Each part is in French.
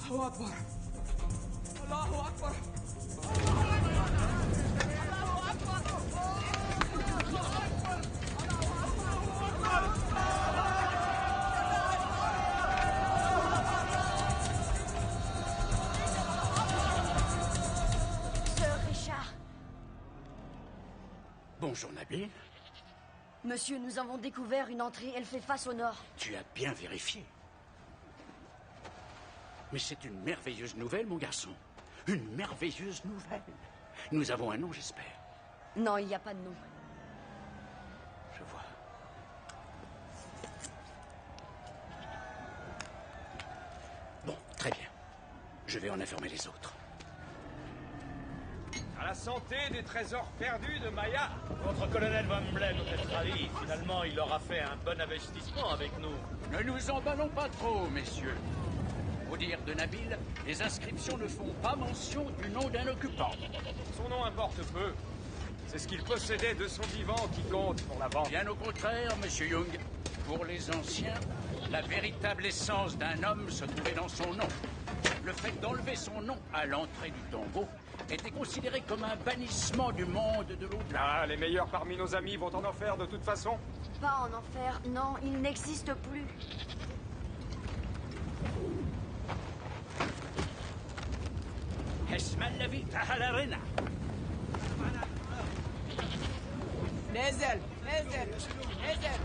الله أكبر الله أكبر Sir Richard. Bonjour, Nabil. Monsieur, nous avons découvert une entrée. Elle fait face au nord. Tu as bien vérifié. Mais c'est une merveilleuse nouvelle, mon garçon. Une merveilleuse nouvelle. Nous avons un nom, j'espère. Non, il n'y a pas de nom. Je vois. Bon, très bien. Je vais en informer les autres. À la santé des trésors perdus de Maya. Votre colonel Van Bled doit être ravi. Finalement, il aura fait un bon investissement avec nous. Ne nous emballons pas trop, messieurs. Au dire de Nabil, les inscriptions ne font pas mention du nom d'un occupant. Son nom importe peu. C'est ce qu'il possédait de son vivant qui compte pour la vente. Bien au contraire, monsieur Young. Pour les anciens, la véritable essence d'un homme se trouvait dans son nom. Le fait d'enlever son nom à l'entrée du tombeau était considéré comme un bannissement du monde de l'au-delà. Ah, les meilleurs parmi nos amis vont en enfer de toute façon. Pas en enfer, non, il n'existe plus. اسم الذي تحررنا نزل نزل نزل نزل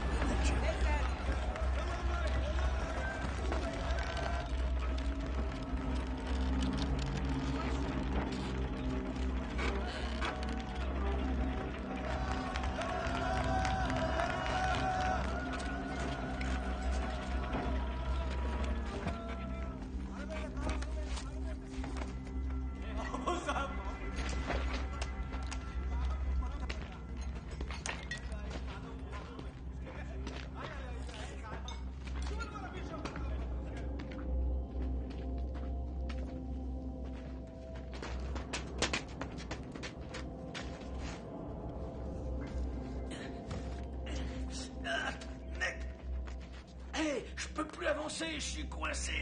Je suis coincé.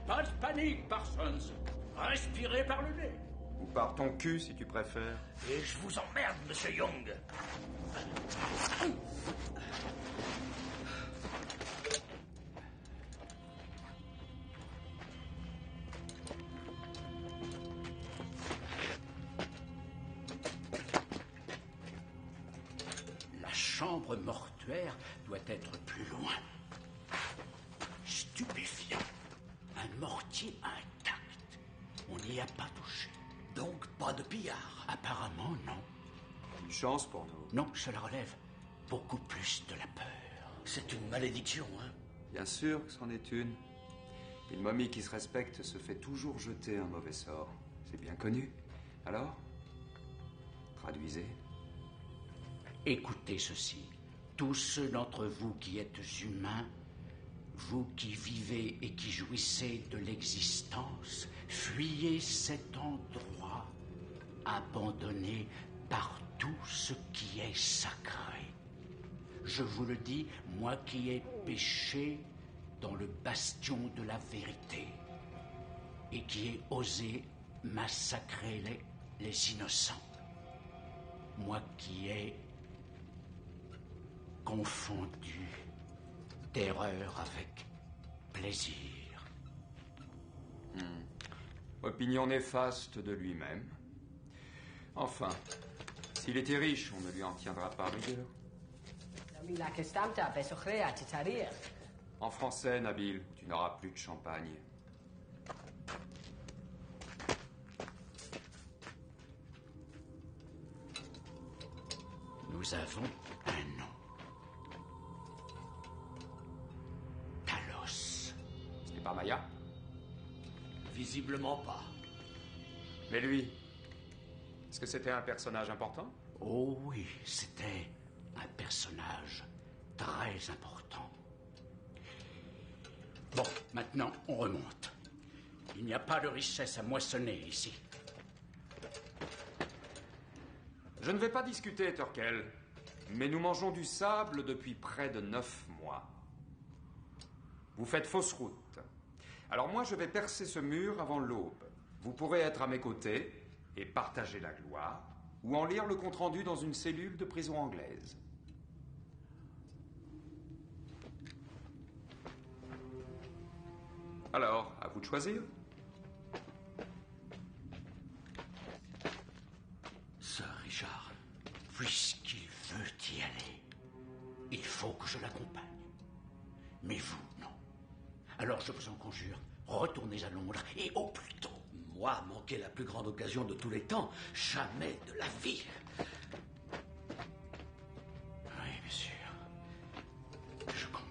Pas de panique, Parsons. Respirez par le nez. Ou par ton cul, si tu préfères. Et je vous emmerde, monsieur Young. La chambre mortuaire doit être plus loin. Stupéfiant. Un mortier intact. On n'y a pas touché. Donc pas de pillard. Apparemment, non. Une chance pour nous. Non, je le relève. Beaucoup plus de la peur. C'est une malédiction, hein? Bien sûr que c'en est une. Une momie qui se respecte se fait toujours jeter un mauvais sort. C'est bien connu. Alors? Traduisez. Écoutez ceci. Tous ceux d'entre vous qui êtes humains, vous qui vivez et qui jouissez de l'existence, fuyez cet endroit abandonné par tout ce qui est sacré. Je vous le dis, moi qui ai péché dans le bastion de la vérité et qui ai osé massacrer les innocents. Moi qui ai confondu terreur avec plaisir. Opinion néfaste de lui-même. Enfin, s'il était riche, on ne lui en tiendra pas rigueur. En français, Nabil, tu n'auras plus de champagne. Nous avons un nom. Talos. Ce n'est pas Maya? Visiblement pas. Mais lui, est-ce que c'était un personnage important? Oh oui, c'était un personnage très important. Bon, maintenant, on remonte. Il n'y a pas de richesse à moissonner ici. Je ne vais pas discuter, Turkel, mais nous mangeons du sable depuis près de 9 mois. Vous faites fausse route. Alors moi, je vais percer ce mur avant l'aube. Vous pourrez être à mes côtés et partager la gloire, ou en lire le compte-rendu dans une cellule de prison anglaise. Alors, à vous de choisir. Sir Richard, puisqu'il veut y aller, il faut que je l'accompagne. Mais vous, non. Alors je vous en conjure, retournez à Londres et au plus tôt. Moi, manquer la plus grande occasion de tous les temps, jamais de la vie. Oui, bien sûr. Je comprends.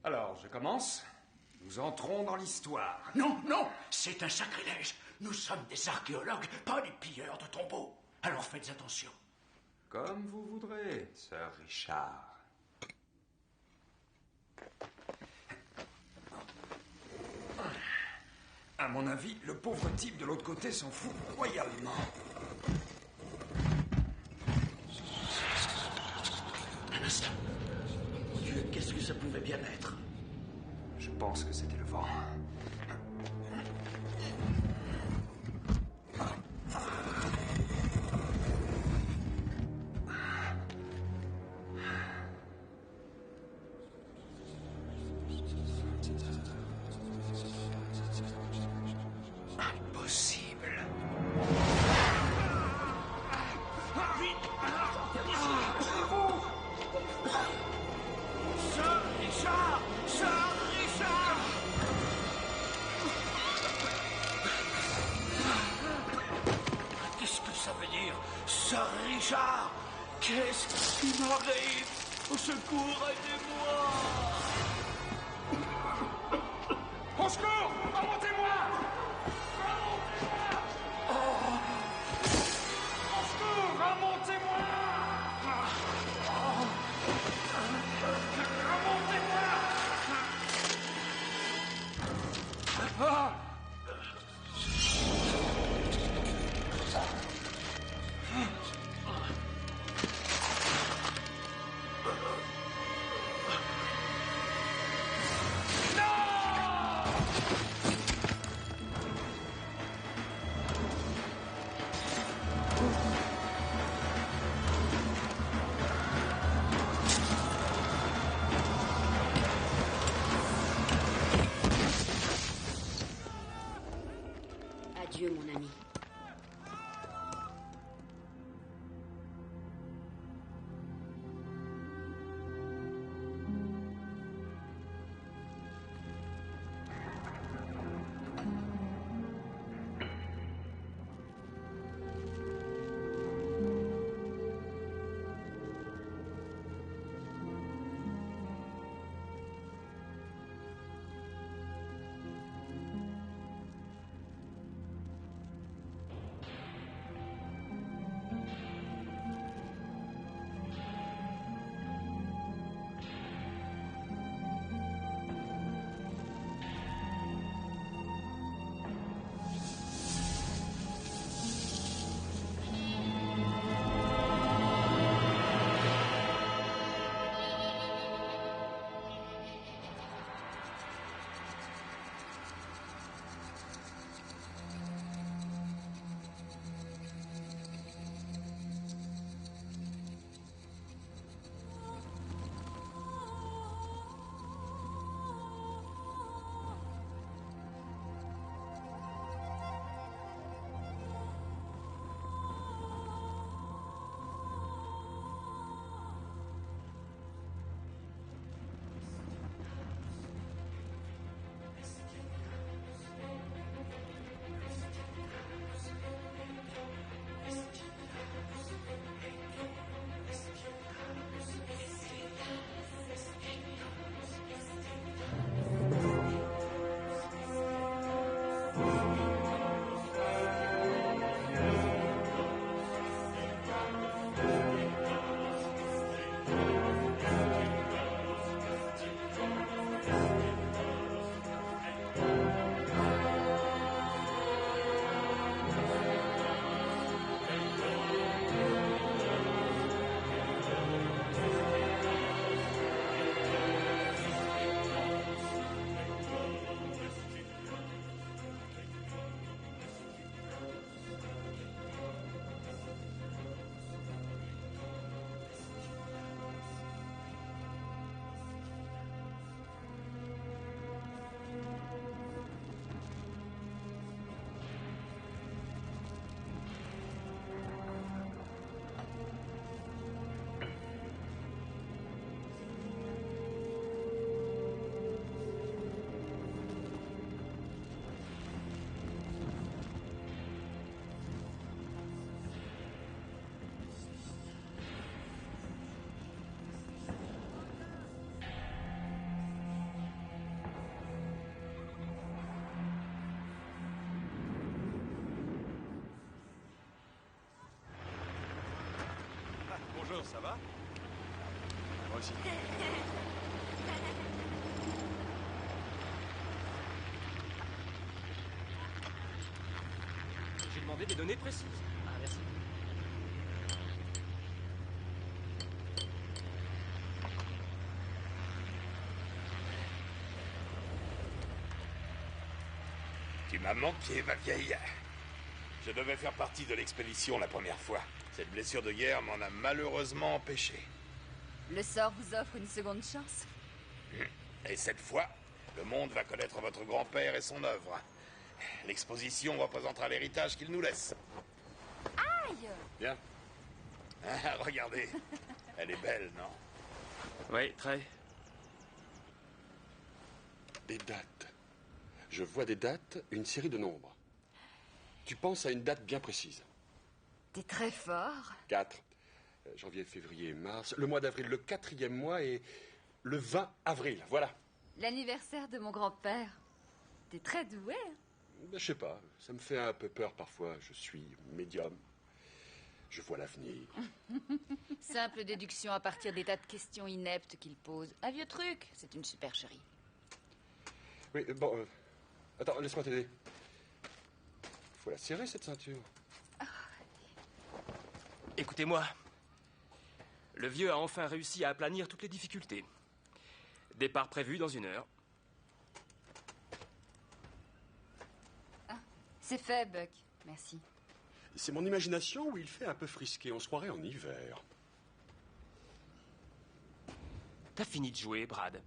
Alors, je commence. Nous entrons dans l'histoire. Non, non, c'est un sacrilège. Nous sommes des archéologues, pas des pilleurs de tombeaux. Alors faites attention. Comme vous voudrez, Sir Richard. À mon avis, le pauvre type de l'autre côté s'en fout royalement. Un instant. Mon Dieu, qu'est-ce que ça pouvait bien être? Je pense que c'était le vent. Impossible. Sir Richard! Sir Richard! Qu'est-ce que ça veut dire, Sir Richard? Qu'est-ce qui m'arrive? Au secours, aidez-moi! Au secours! Remontez-moi! Remontez-moi! Au secours! Remontez-moi! Remontez-moi! Adieu, mon ami. ça va? Moi aussi. J'ai demandé des données précises. Ah, merci. Tu m'as manqué, ma vieille. Je devais faire partie de l'expédition la première fois. Cette blessure de guerre m'en a malheureusement empêché. Le sort vous offre une seconde chance. Et cette fois, le monde va connaître votre grand-père et son œuvre. L'exposition représentera l'héritage qu'il nous laisse. Aïe! Bien. Ah, regardez. Elle est belle, non? Oui, très. Des dates. Je vois des dates, une série de nombres. Tu penses à une date bien précise. T'es très fort. 4. Janvier, février, mars. Le mois d'avril, le 4e mois et le 20 avril. Voilà. L'anniversaire de mon grand-père. T'es très doué. Ben, je sais pas. Ça me fait un peu peur parfois. Je suis médium. Je vois l'avenir. Simple déduction à partir des tas de questions ineptes qu'il pose. Un vieux truc. C'est une supercherie. Oui, bon... Attends, laisse-moi t'aider. Faut la serrer, cette ceinture. Écoutez-moi. Le vieux a enfin réussi à aplanir toutes les difficultés. Départ prévu dans 1 heure. Ah, c'est fait, Buck. Merci. C'est mon imagination où il fait un peu frisqué. On se croirait en hiver. T'as fini de jouer, Brad.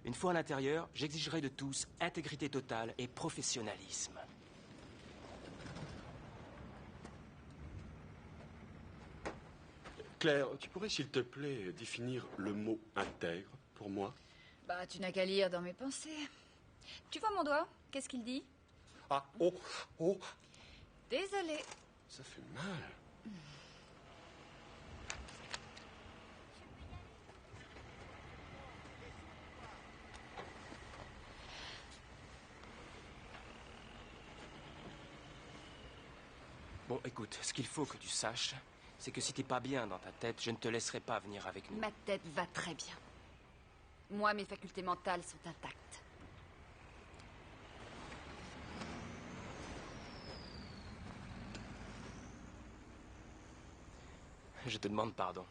Une fois à l'intérieur, j'exigerai de tous intégrité totale et professionnalisme. Claire, tu pourrais, s'il te plaît, définir le mot intègre pour moi? Bah, tu n'as qu'à lire dans mes pensées. Tu vois mon doigt? Qu'est-ce qu'il dit? Ah, oh, oh. Désolée. Ça fait mal. Bon, écoute, ce qu'il faut que tu saches, c'est que si t'es pas bien dans ta tête, je ne te laisserai pas venir avec nous. Ma tête va très bien. Moi, mes facultés mentales sont intactes. Je te demande pardon.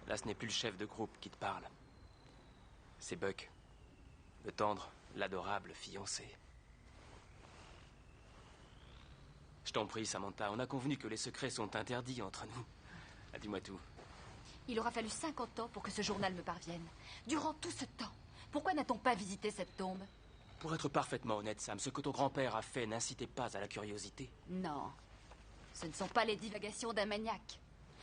Là, ce n'est plus le chef de groupe qui te parle. C'est Buck. Le tendre, l'adorable fiancé. Je t'en prie, Samantha, on a convenu que les secrets sont interdits entre nous. Ah, dis-moi tout. Il aura fallu 50 ans pour que ce journal me parvienne. Durant tout ce temps, pourquoi n'a-t-on pas visité cette tombe? Pour être parfaitement honnête, Sam, ce que ton grand-père a fait n'incitait pas à la curiosité. Non. Ce ne sont pas les divagations d'un maniaque.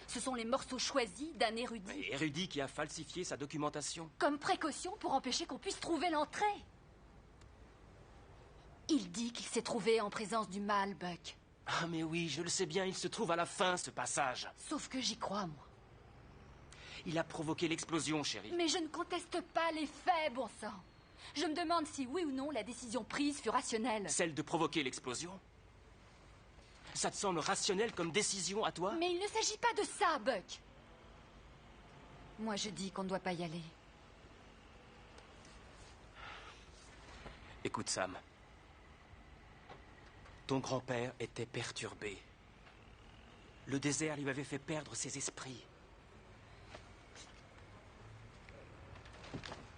Ce sont les morceaux choisis d'un érudit. Mais érudit qui a falsifié sa documentation. Comme précaution pour empêcher qu'on puisse trouver l'entrée. Il dit qu'il s'est trouvé en présence du mal, Buck. Ah, mais oui, je le sais bien, il se trouve à la fin, ce passage. Sauf que j'y crois, moi. Il a provoqué l'explosion, chérie. Mais je ne conteste pas les faits, bon sang. Je me demande si, oui ou non, la décision prise fut rationnelle. Celle de provoquer l'explosion? Ça te semble rationnel comme décision à toi? Mais il ne s'agit pas de ça, Buck. Moi, je dis qu'on ne doit pas y aller. Écoute, Sam. Ton grand-père était perturbé. Le désert lui avait fait perdre ses esprits.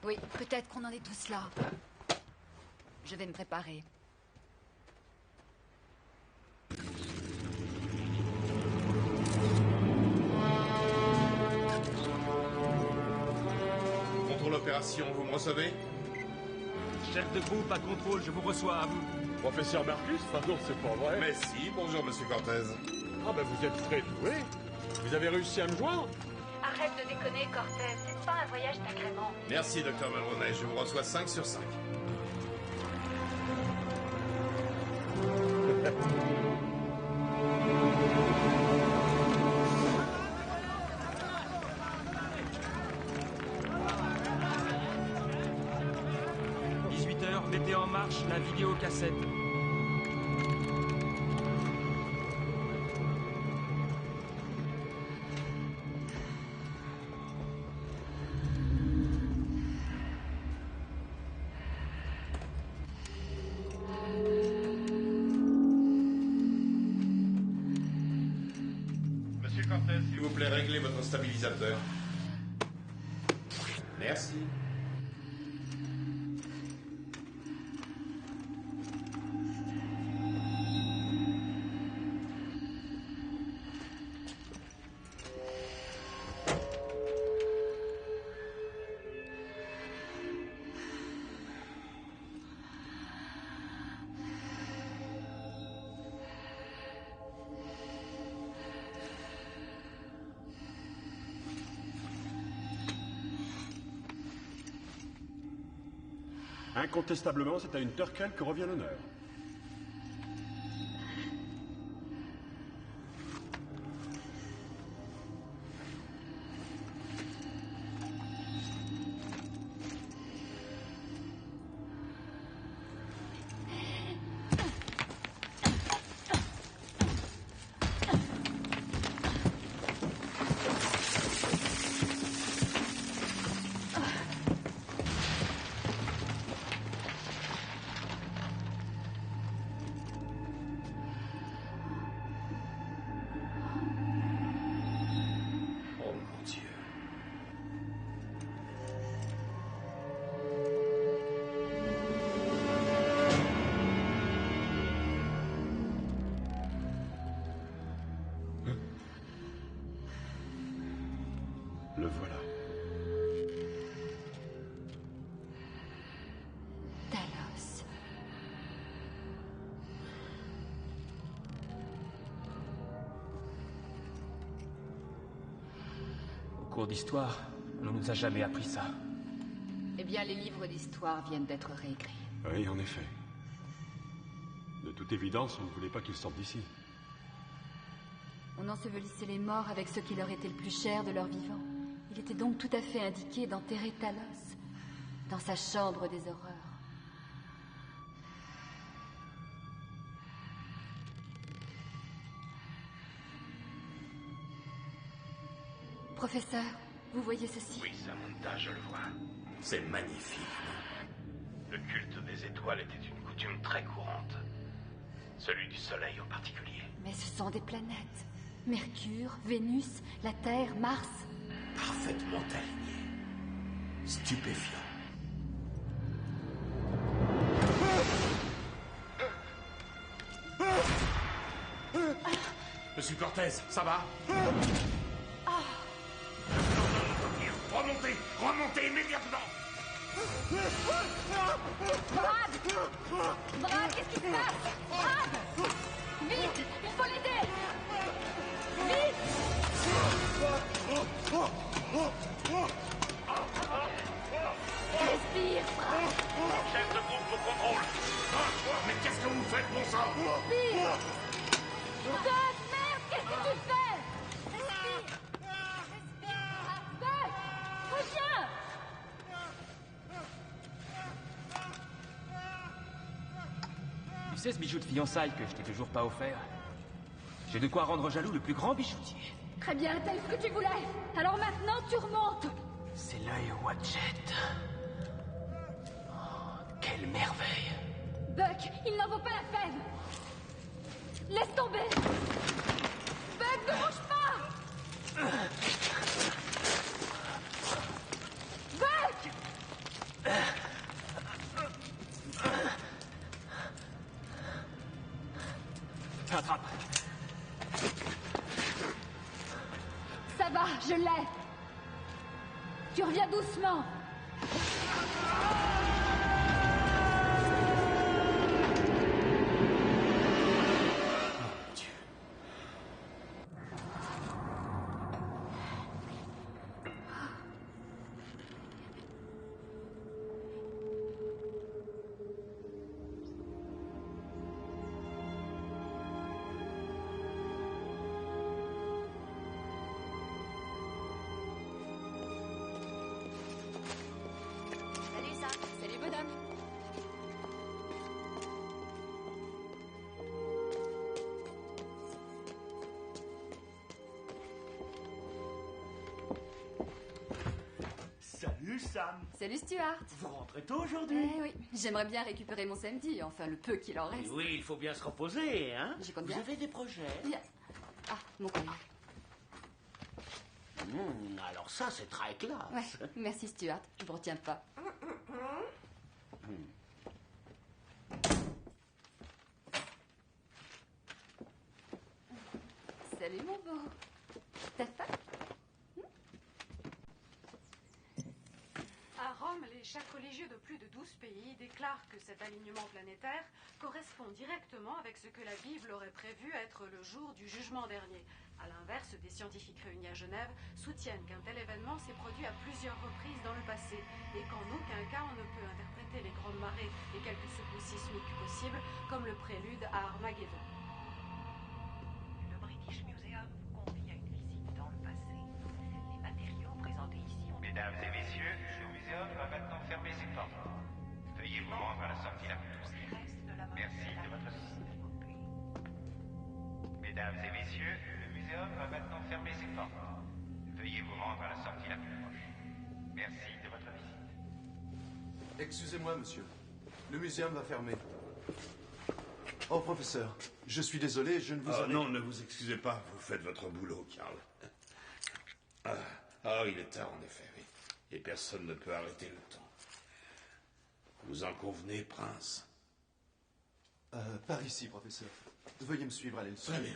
Oui, peut-être qu'on en est tous là. Je vais me préparer. Contrôle opération, vous me recevez? Chef de groupe à contrôle, je vous reçois à vous. Professeur Marcus? Pardon, c'est pas vrai. Mais si, bonjour, monsieur Cortez. Ah ben vous êtes très doué. Vous avez réussi à me joindre? Arrête de déconner, Cortez. C'est pas un voyage d'agrément. Merci, docteur Mulroney. Je vous reçois 5 sur 5. Mettez en marche la vidéocassette. Cortez, s'il vous plaît, réglez votre stabilisateur. Merci. Incontestablement, c'est à une Turkel que revient l'honneur. Le voilà. Talos. Au cours d'histoire, on ne nous a jamais appris ça. Eh bien, les livres d'histoire viennent d'être réécrits. Oui, en effet. De toute évidence, on ne voulait pas qu'ils sortent d'ici. On ensevelissait les morts avec ce qui leur était le plus cher de leur vivant. Il était donc tout à fait indiqué d'enterrer Talos dans sa chambre des horreurs. Professeur, vous voyez ceci? Oui, Samantha, je le vois. C'est magnifique, non? Le culte des étoiles était une coutume très courante. Celui du soleil en particulier. Mais ce sont des planètes. Mercure, Vénus, la Terre, Mars. Parfaitement aligné. Stupéfiant. Monsieur Cortez, ça va? Remontez! Remontez immédiatement! Brad! Brad, qu'est-ce qui se passe? Brad! Vite! Il faut l'aider! Vite! Respire, Brad! Chef de groupe au contrôle! Mais qu'est-ce que vous faites, bon sang? Respire! Doug, merde, qu'est-ce que tu fais? Respire! Doug! Reviens! Tu sais ce bijou de fiançailles que je t'ai toujours pas offert? J'ai de quoi rendre jaloux le plus grand bijoutier. Très bien, t'as eu ce que tu voulais. Alors maintenant, tu remontes. C'est l'œil Wadjet. Oh, quelle merveille. Buck, il n'en vaut pas la peine. Laisse tomber. Buck, ne bouge pas. Buck! Attrape. Ça va, je l'ai. Tu reviens doucement. Salut, bonhomme. Salut Sam. Salut Stuart. Vous rentrez tôt aujourd'hui? Eh oui, j'aimerais bien récupérer mon samedi, enfin le peu qu'il en reste. Oui, il faut bien se reposer, hein? J'y compte Vous bien. avez des projets? Bien. Ah, mon courrier. Alors ça, c'est très classe. Ouais, merci Stuart, je ne me retiens pas. Salut mon beau. T'as faim? À Rome, les chefs religieux de plus de 12 pays déclarent que cet alignement planétaire correspond directement avec ce que la Bible aurait prévu être le jour du jugement dernier. À l'inverse, des scientifiques réunis à Genève soutiennent qu'un tel événement s'est produit à plusieurs reprises dans le passé et qu'en aucun cas on ne peut interpréter les grandes marées et quelques secousses sismiques possibles comme le prélude à Armageddon. Le British Museum vous convie à une visite dans le passé. Les matériaux présentés ici ont... Mesdames et messieurs, le muséum va maintenant fermer ses portes. Veuillez vous rendre à la sortie la plus proche. Merci de votre visite. Mesdames et messieurs, le muséum va maintenant fermer ses portes. Veuillez vous rendre à la sortie la plus proche. Merci de votre visite. Excusez-moi, monsieur. Le muséum va fermer. Oh, professeur, je suis désolé, je ne vous... Non, ne vous excusez pas, vous faites votre boulot, Karl. Il est tard, en effet, oui. Et personne ne peut arrêter le temps. Vous en convenez, prince? Par ici, professeur. Veuillez me suivre à l'aile. Très bien.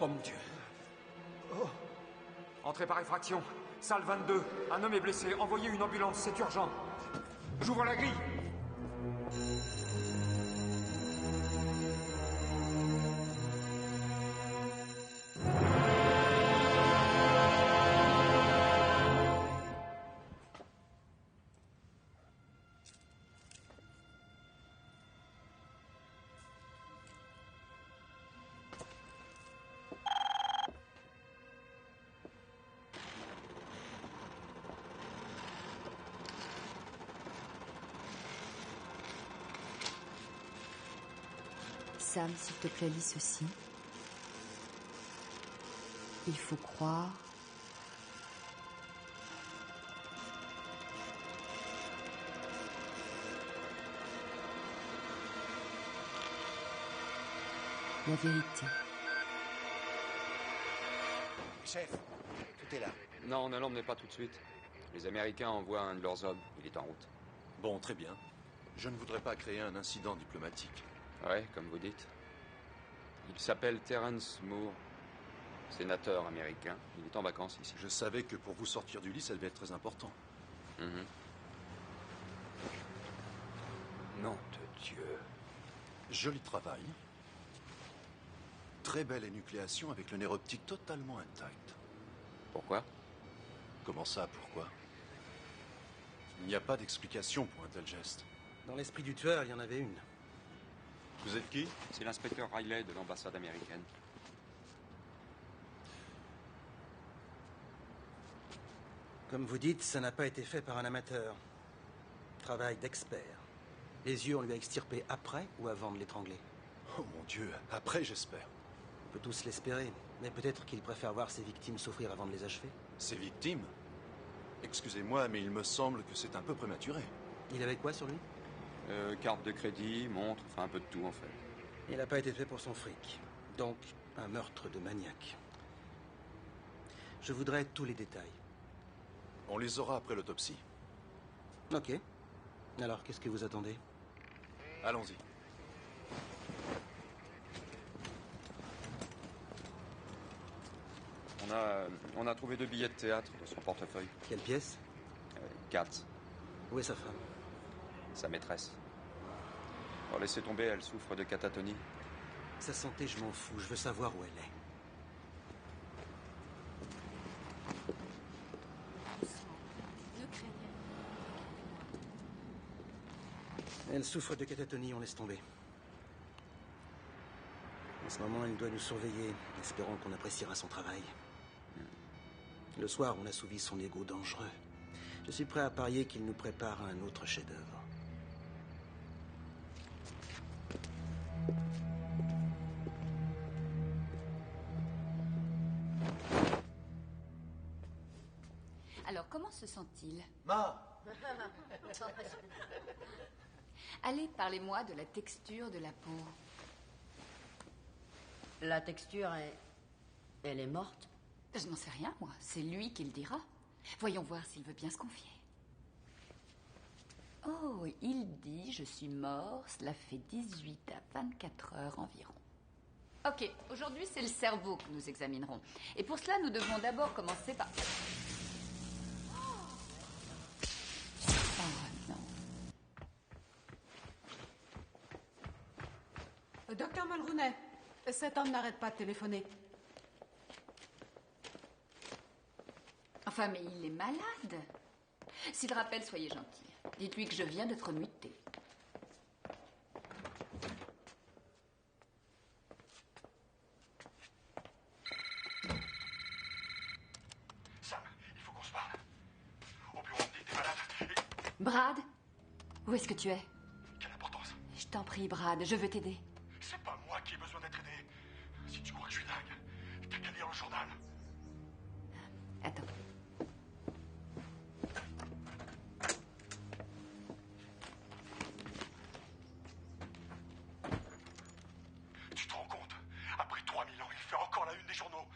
Oh mon Dieu. Oh. Entrée par effraction. Salle 22. Un homme est blessé. Envoyez une ambulance, c'est urgent. J'ouvre la grille. Sam, s'il te plaît, lis ceci. Il faut croire la vérité. Chef, tout est là. Non, ne l'emmenez pas tout de suite. Les Américains envoient un de leurs hommes. Il est en route. Bon, très bien. Je ne voudrais pas créer un incident diplomatique. Ouais, comme vous dites. Il s'appelle Terrence Moore, sénateur américain. Il est en vacances ici. Je savais que pour vous sortir du lit, ça devait être très important. Nom de Dieu. Joli travail. Très belle énucléation avec le nerf optique totalement intact. Pourquoi? Comment ça, pourquoi? Il n'y a pas d'explication pour un tel geste. Dans l'esprit du tueur, il y en avait une. Vous êtes qui? C'est l'inspecteur Riley de l'ambassade américaine. Comme vous dites, ça n'a pas été fait par un amateur. Travail d'expert. Les yeux, on lui a extirpé après ou avant de l'étrangler? Oh mon Dieu, après j'espère. On peut tous l'espérer, mais peut-être qu'il préfère voir ses victimes souffrir avant de les achever. Ses victimes? Excusez-moi, mais il me semble que c'est un peu prématuré. Il avait quoi sur lui? Carte de crédit, montre, enfin un peu de tout en fait. Il n'a pas été fait pour son fric. Donc, un meurtre de maniaque. Je voudrais tous les détails. On les aura après l'autopsie. Ok. Alors, qu'est-ce que vous attendez? Allons-y. On a trouvé 2 billets de théâtre dans son portefeuille. Quelle pièce? 4. Où est sa femme? Sa maîtresse. Alors laissez tomber, elle souffre de catatonie. Sa santé, je m'en fous. Je veux savoir où elle est. Ne craignez Elle souffre de catatonie, on laisse tomber. En ce moment, elle doit nous surveiller, espérant qu'on appréciera son travail. Le soir, on assouvit son ego dangereux. Je suis prêt à parier qu'il nous prépare un autre chef-d'œuvre. Alors, comment se sent-il? Mort. Allez, parlez-moi de la texture de la peau. La texture elle est morte? Je n'en sais rien, moi. C'est lui qui le dira. Voyons voir s'il veut bien se confier. Oh, il dit, je suis mort, cela fait 18 à 24 heures environ. Ok, aujourd'hui c'est le cerveau que nous examinerons. Et pour cela, nous devons d'abord commencer par... Docteur Mulrooney, cet homme n'arrête pas de téléphoner. Enfin, mais il est malade. S'il rappelle, soyez gentil. Dites-lui que je viens d'être mutée. Sam, il faut qu'on se parle. Au bureau, on dit t'es malade. Brad, où est-ce que tu es? Quelle importance? Je t'en prie, Brad, je veux t'aider. C'est pas moi qui ai besoin d'être aidé. Si tu crois que je suis dingue, t'as qu'à lire le journal. Attends. Tu te rends compte? Après 3000 ans, il fait encore la une des journaux.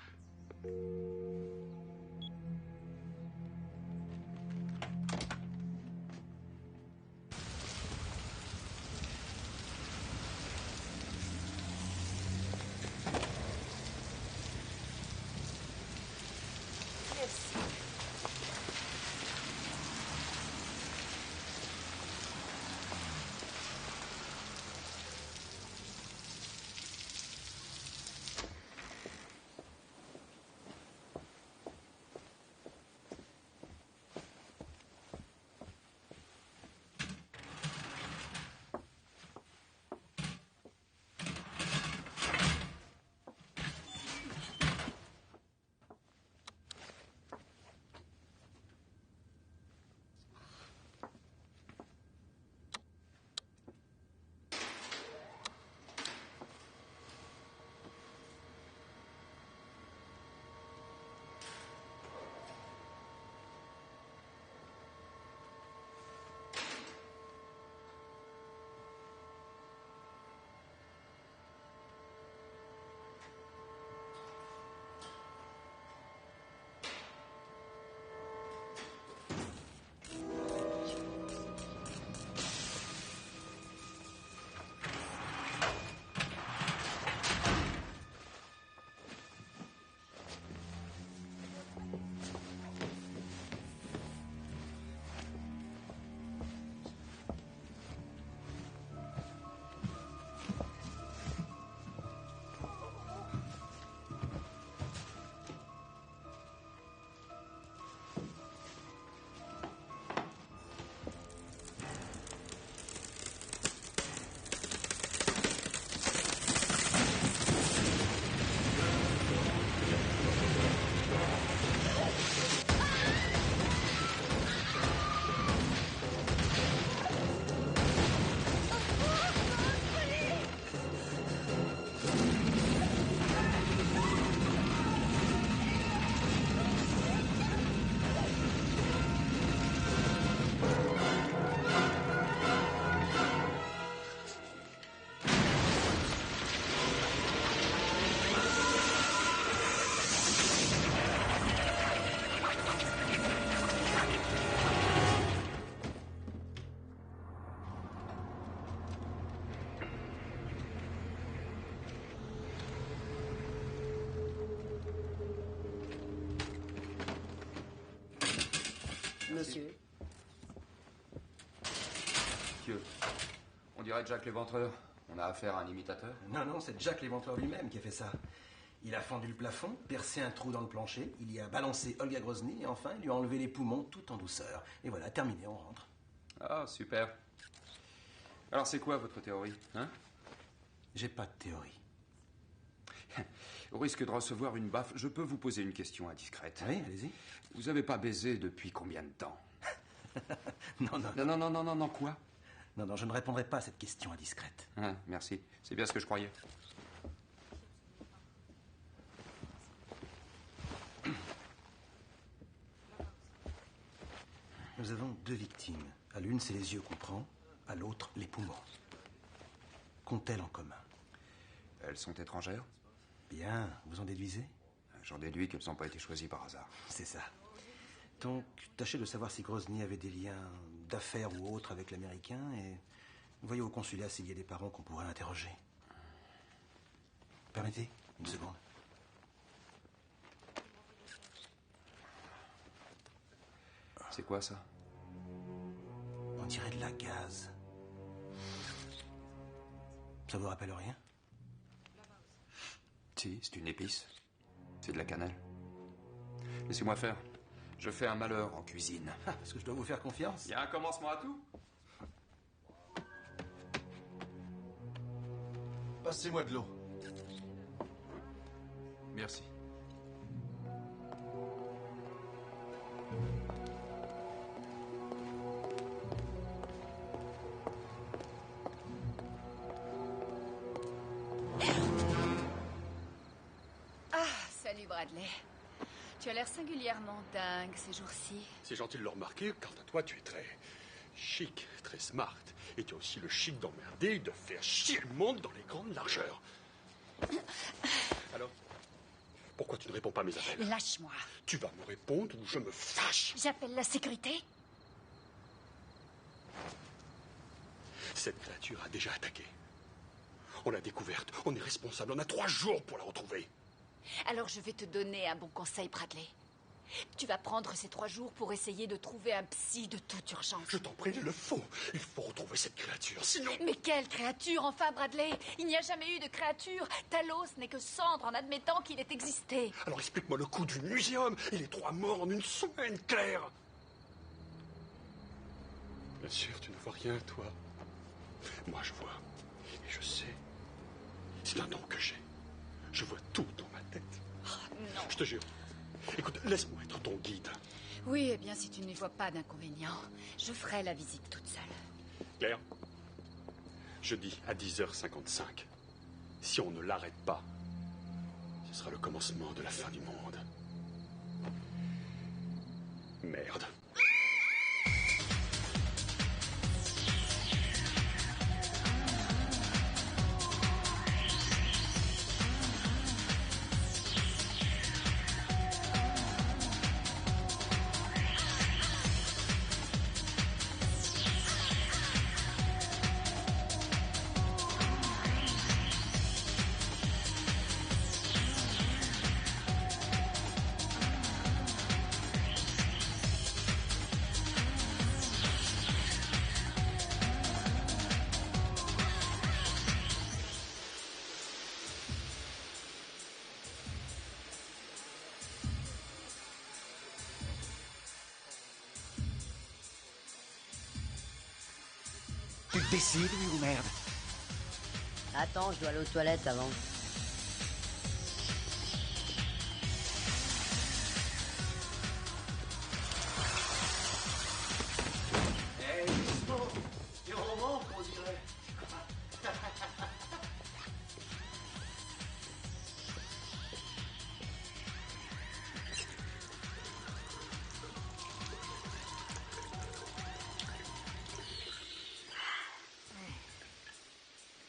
Monsieur. Monsieur, on dirait Jack l'Éventreur. On a affaire à un imitateur? Non, non, c'est Jack l'Éventreur lui-même qui a fait ça. Il a fendu le plafond, percé un trou dans le plancher, il y a balancé Olga Grozny et enfin il lui a enlevé les poumons tout en douceur. Et voilà, terminé, on rentre. Ah, super. Alors c'est quoi votre théorie, hein? J'ai pas de théorie. Au risque de recevoir une baffe, je peux vous poser une question indiscrète. Oui, allez-y. Vous avez pas baisé depuis combien de temps? Non. Non, quoi? Non, je ne répondrai pas à cette question indiscrète. Ah, merci. C'est bien ce que je croyais. Nous avons 2 victimes. À l'une, c'est les yeux qu'on prend, à l'autre, les poumons. Qu'ont-elles en commun? Elles sont étrangères? Bien, vous en déduisez? J'en déduis qu'elles n'ont pas été choisies par hasard. C'est ça. Donc, tâchez de savoir si Grozny avait des liens d'affaires ou autres avec l'Américain et voyez au consulat s'il y a des parents qu'on pourrait interroger. Permettez, une seconde. C'est quoi ça? On dirait de la gaze. Ça vous rappelle rien? Si, c'est une épice. C'est de la cannelle. Laissez-moi faire. Je fais un malheur en cuisine. Est-ce que je dois vous faire confiance? Il y a un commencement à tout. Passez-moi de l'eau. Merci. Salut Bradley. Tu as l'air singulièrement dingue ces jours-ci. C'est gentil de le remarquer. Quant à toi, tu es très chic, très smart. Et tu as aussi le chic d'emmerder et de faire chier le monde dans les grandes largeurs. Alors, pourquoi tu ne réponds pas à mes appels? Lâche-moi. Tu vas me répondre ou je me fâche. J'appelle la sécurité. Cette créature a déjà attaqué. On l'a découverte. On est responsable. On a 3 jours pour la retrouver. Alors je vais te donner un bon conseil, Bradley. Tu vas prendre ces 3 jours pour essayer de trouver un psy de toute urgence. Je t'en prie, il le faut. Il faut retrouver cette créature, sinon... Mais quelle créature, enfin, Bradley? Il n'y a jamais eu de créature. Talos n'est que cendre en admettant qu'il ait existé. Alors explique-moi le coup du muséum et les 3 morts en une semaine, Claire. Bien sûr, tu ne vois rien, toi. Moi, je vois. Et je sais. C'est un don que j'ai. Je vois tout dans ma tête. Oh, non. Je te jure. Écoute, laisse-moi être ton guide. Oui, eh bien, si tu n'y vois pas d'inconvénient, je ferai la visite toute seule. Claire, jeudi à 10h55. Si on ne l'arrête pas, ce sera le commencement de la fin du monde. Merde. Tu te décides, oui ou merde? Attends, je dois aller aux toilettes avant. Hey, doucement. C'est roman, on dirait.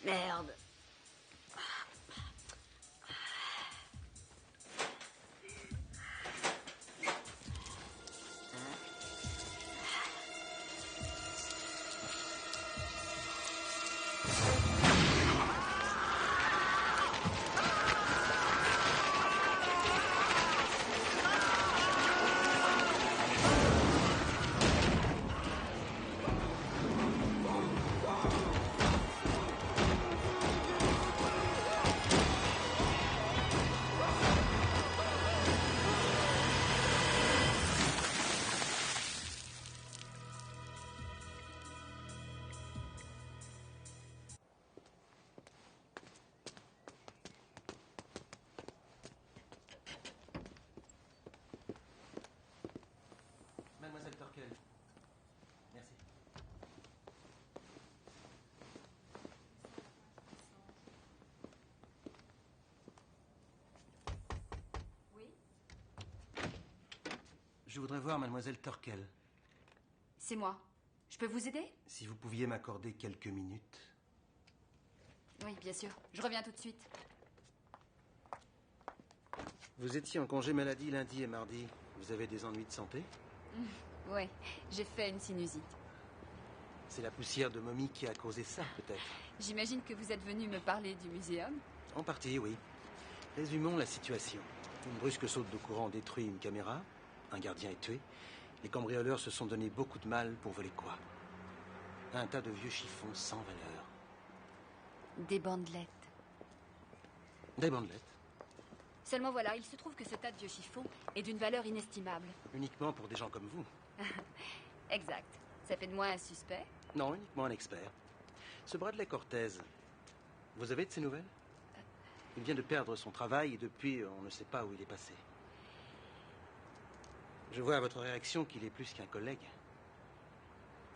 Merde. Je voudrais voir mademoiselle Torkel. C'est moi. Je peux vous aider? Si vous pouviez m'accorder quelques minutes. Oui, bien sûr. Je reviens tout de suite. Vous étiez en congé maladie lundi et mardi. Vous avez des ennuis de santé? Oui, j'ai fait une sinusite. C'est la poussière de momie qui a causé ça, peut-être. J'imagine que vous êtes venu me parler du muséum. En partie, oui. Résumons la situation. Une brusque saute de courant détruit une caméra. Un gardien est tué. Les cambrioleurs se sont donné beaucoup de mal pour voler quoi? Un tas de vieux chiffons sans valeur. Des bandelettes. Des bandelettes? Seulement voilà, il se trouve que ce tas de vieux chiffons est d'une valeur inestimable. Uniquement pour des gens comme vous? Exact. Ça fait de moi un suspect? Non, uniquement un expert. Ce Bradley Cortez, vous avez de ses nouvelles? Il vient de perdre son travail et depuis, on ne sait pas où il est passé. Je vois à votre réaction qu'il est plus qu'un collègue.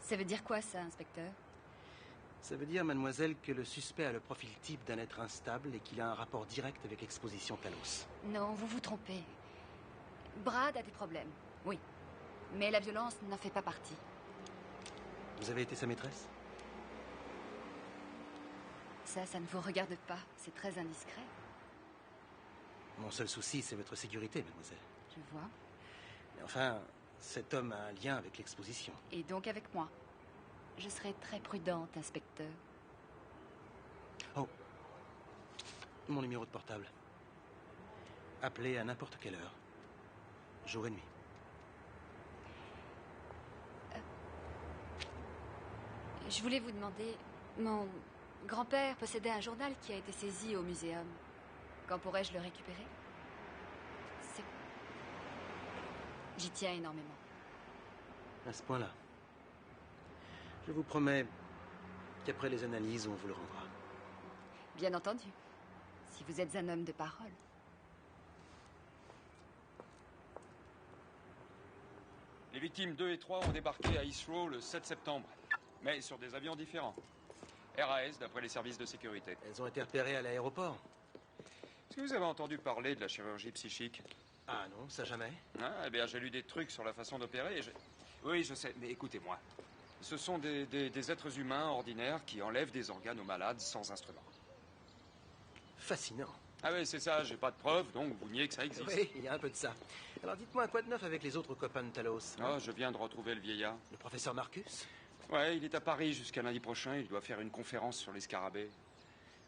Ça veut dire quoi, ça, inspecteur? Ça veut dire, mademoiselle, que le suspect a le profil type d'un être instable et qu'il a un rapport direct avec l'exposition Talos. Non, vous vous trompez. Brad a des problèmes, oui. Mais la violence n'en fait pas partie. Vous avez été sa maîtresse? Ça ne vous regarde pas. C'est très indiscret. Mon seul souci, c'est votre sécurité, mademoiselle. Je vois. Mais enfin, cet homme a un lien avec l'exposition. Et donc avec moi. Je serai très prudente, inspecteur. Oh. Mon numéro de portable. Appelez à n'importe quelle heure. Jour et nuit. Je voulais vous demander... Mon grand-père possédait un journal qui a été saisi au muséum. Quand pourrais-je le récupérer? J'y tiens énormément. À ce point-là. Je vous promets qu'après les analyses, on vous le rendra. Bien entendu. Si vous êtes un homme de parole. Les victimes 2 et 3 ont débarqué à Heathrow le 7 septembre, mais sur des avions différents. RAS, d'après les services de sécurité. Elles ont été repérées à l'aéroport. Est-ce que vous avez entendu parler de la chirurgie psychique? Ah non, ça jamais. Ah, eh bien, j'ai lu des trucs sur la façon d'opérer et Oui, je sais, mais écoutez-moi. Ce sont des êtres humains ordinaires qui enlèvent des organes aux malades sans instrument. Fascinant. Ah oui, c'est ça, j'ai pas de preuves, donc vous niez que ça existe. Oui, il y a un peu de ça. Alors dites-moi, quoi de neuf avec les autres copains de Talos? Ah, je viens de retrouver le vieillard. Le professeur Marcus? Ouais, il est à Paris jusqu'à lundi prochain. Il doit faire une conférence sur les scarabées.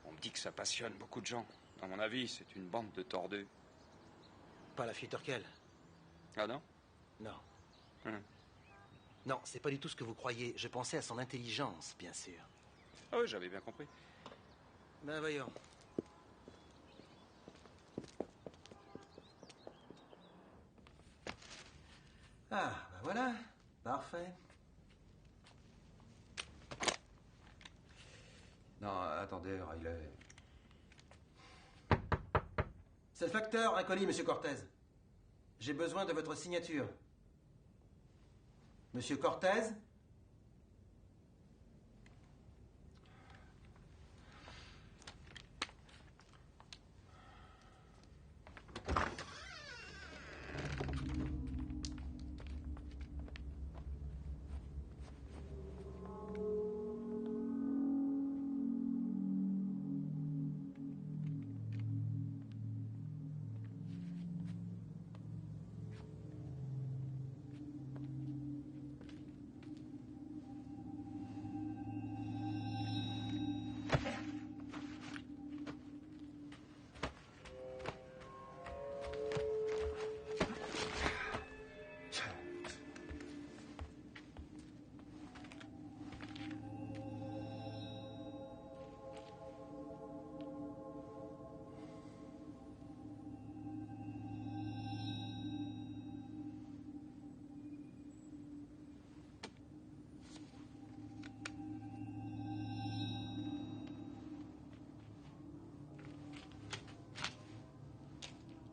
On me dit que ça passionne beaucoup de gens. À mon avis, c'est une bande de tordus. Pas la fille Torkel? Ah non? Non. Non, c'est pas du tout ce que vous croyez. Je pensais à son intelligence, bien sûr. Ah oui, j'avais bien compris. Ben voyons. Ah, ben voilà. Parfait. Non, attendez, Riley. C'est le facteur, un colis, monsieur Cortez. J'ai besoin de votre signature. Monsieur Cortez?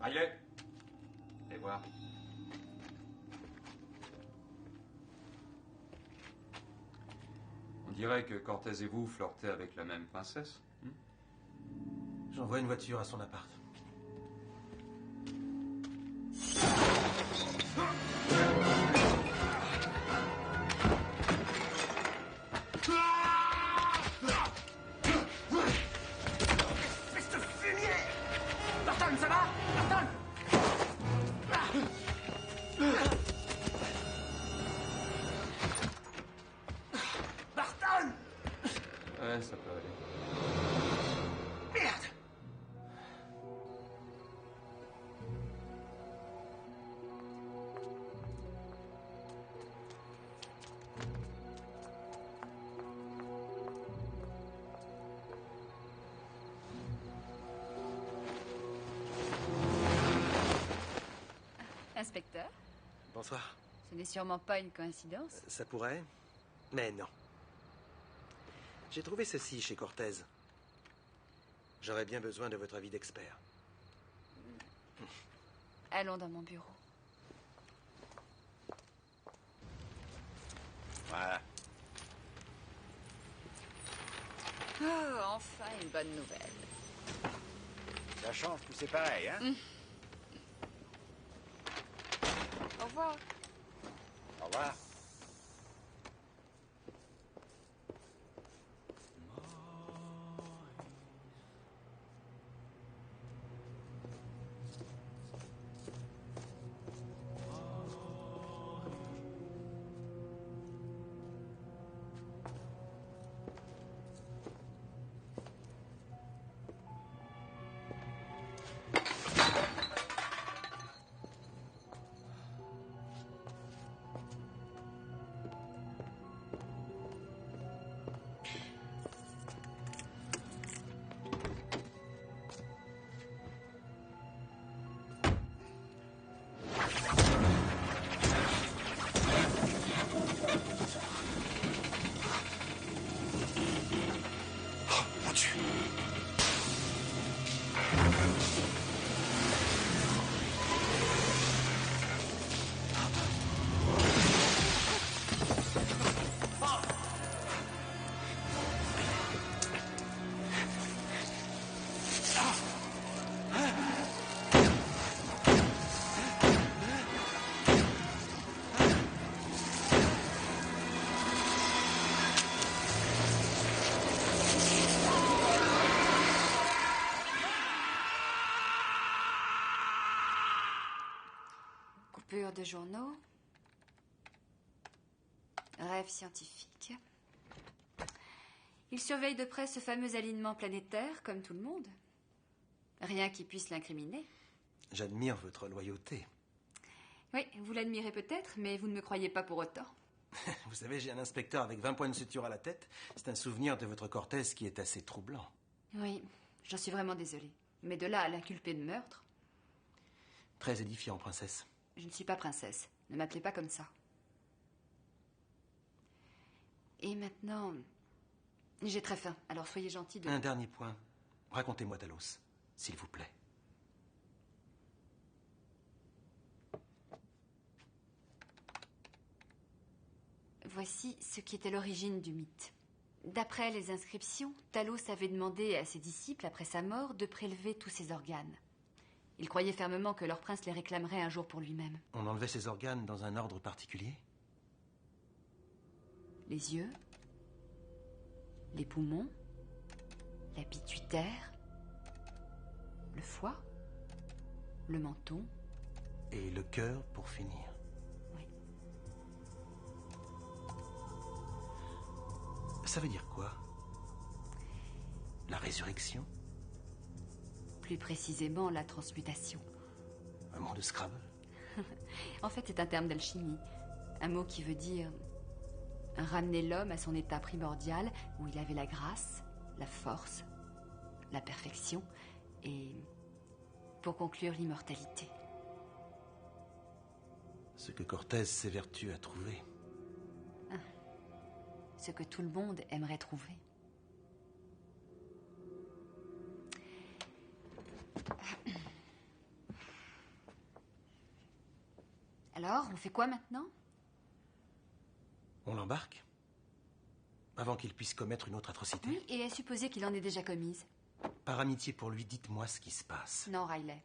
Riley, allez voir. On dirait que Cortez et vous flirtez avec la même princesse. J'envoie une voiture à son appart. Docteur, Bonsoir. ce n'est sûrement pas une coïncidence. Ça pourrait, mais non. J'ai trouvé ceci chez Cortez. J'aurais bien besoin de votre avis d'expert. Allons dans mon bureau. Voilà. Oh, enfin une bonne nouvelle. Ça change, tout c'est pareil, hein? Au revoir. Au revoir. De journaux, rêve scientifique. Il surveille de près ce fameux alignement planétaire, comme tout le monde. Rien qui puisse l'incriminer. J'admire votre loyauté. Oui, vous l'admirez peut-être, mais vous ne me croyez pas pour autant. Vous savez, j'ai un inspecteur avec 20 points de suture à la tête. C'est un souvenir de votre Cortez qui est assez troublant. Oui, j'en suis vraiment désolée. Mais de là à l'inculper de meurtre... Très édifiant, princesse. Je ne suis pas princesse. Ne m'appelez pas comme ça. Et maintenant, j'ai très faim. Alors soyez gentil de... Un dernier point. Racontez-moi, Talos, s'il vous plaît. Voici ce qui était l'origine du mythe. D'après les inscriptions, Talos avait demandé à ses disciples, après sa mort, de prélever tous ses organes. Il croyait fermement que leur prince les réclamerait un jour pour lui-même. On enlevait ses organes dans un ordre particulier? Les yeux, les poumons, la pituitaire, le foie, le menton. Et le cœur pour finir. Oui. Ça veut dire quoi? La résurrection? Plus précisément, la transmutation. Un mot de Scrabble? En fait, c'est un terme d'alchimie. Un mot qui veut dire ramener l'homme à son état primordial où il avait la grâce, la force, la perfection et, pour conclure, l'immortalité. Ce que Cortez s'évertue à trouver. Ce que tout le monde aimerait trouver. Alors, on fait quoi maintenant? On l'embarque? Avant qu'il puisse commettre une autre atrocité? Oui, et à supposer qu'il en ait déjà commise. Par amitié pour lui, dites-moi ce qui se passe. Non, Riley.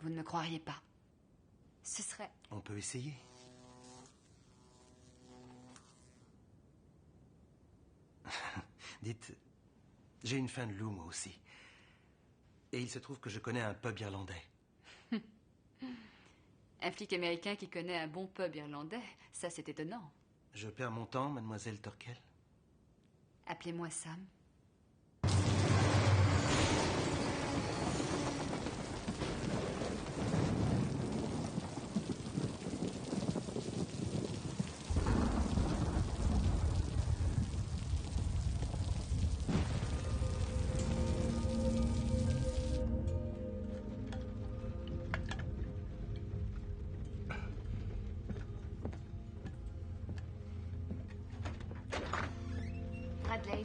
Vous ne me croiriez pas. Ce serait... On peut essayer. Dites, j'ai une faim de loup, moi aussi. Et il se trouve que je connais un pub irlandais. Un flic américain qui connaît un bon pub irlandais, ça c'est étonnant. Je perds mon temps, mademoiselle Turkel? Appelez-moi Sam.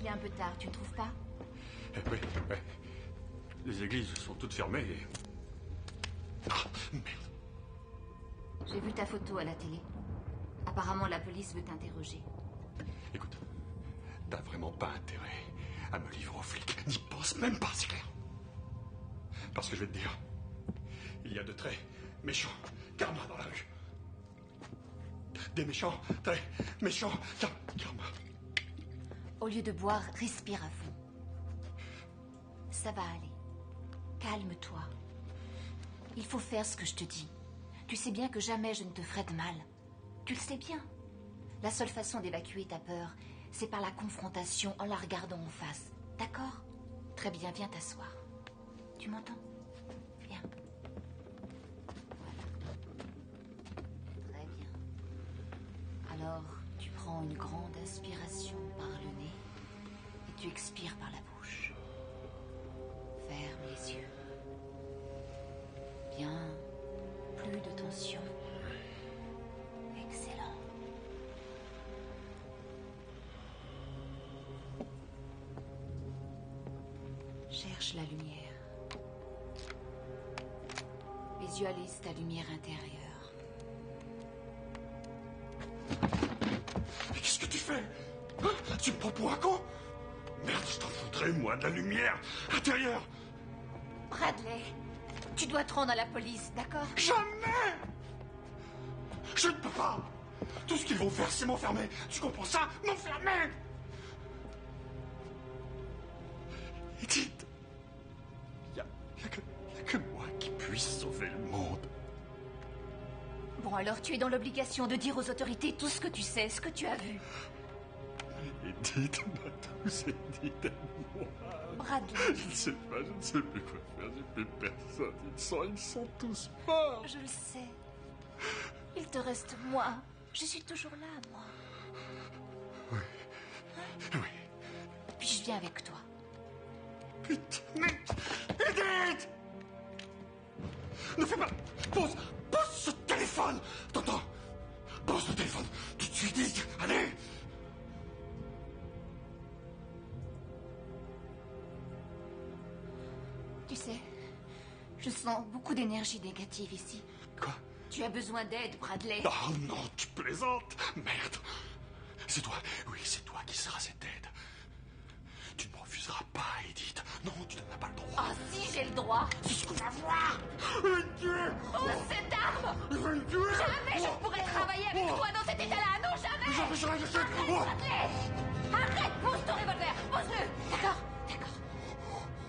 il est un peu tard, tu ne trouves pas? Oui. Les églises sont toutes fermées et... Ah, merde. J'ai vu ta photo à la télé. Apparemment, la police veut t'interroger. Écoute, t'as vraiment pas intérêt à me livrer aux flics. N'y pense même pas, c'est clair. Parce que je vais te dire, il y a de très méchants karmas dans la rue. Des méchants, très méchants karmas. Au lieu de boire, respire à fond. Ça va aller. Calme-toi. Il faut faire ce que je te dis. Tu sais bien que jamais je ne te ferai de mal. Tu le sais bien. La seule façon d'évacuer ta peur, c'est par la confrontation en la regardant en face. D'accord? Très bien, viens t'asseoir. Tu m'entends? Viens. Voilà. Très bien. Alors, tu prends une grande inspiration par le nez et tu expires par la bouche. Ferme les yeux. Bien. Plus de tension. Excellent. Cherche la lumière. Visualise ta lumière intérieure. Mais qu'est-ce que tu fais? Hein? Tu me prends pour un con? Merde, je t'en foutrais, moi, de la lumière intérieure. Bradley, tu dois te rendre à la police, d'accord? Jamais! Je ne peux pas! Tout ce qu'ils vont faire, c'est m'enfermer. Tu comprends ça? M'enfermer! Edith, il n'y a que moi qui puisse sauver le monde. Bon, alors tu es dans l'obligation de dire aux autorités tout ce que tu sais, ce que tu as vu. Edith m'a tous dit à moi. Bradley. Je ne sais pas, je ne sais plus quoi faire. J'ai plus personne. Ils sont tous morts. Je le sais. Il te reste moi. Je suis toujours là, moi. Oui. Oui. Puis je viens avec toi. Putain, Edith! Ne fais pas... Pose ce téléphone! T'entends? Pose le téléphone tout de suite, Edith. Allez! Tu sais, je sens beaucoup d'énergie négative ici. Quoi? Tu as besoin d'aide, Bradley. Oh non, tu plaisantes! Merde! C'est toi, oui, c'est toi qui seras cette aide. Tu ne me refuseras pas, Edith. Non, tu n'en as pas le droit. Ah si, j'ai le droit. C'est ce qu'on va voir! Je vais me tuer! Pose cette arme! Je vais me tuer! Jamais je ne pourrais travailler avec toi dans cet état-là! Non, jamais! Arrête, Bradley! Arrête! Pose ton revolver! Pose-le! D'accord?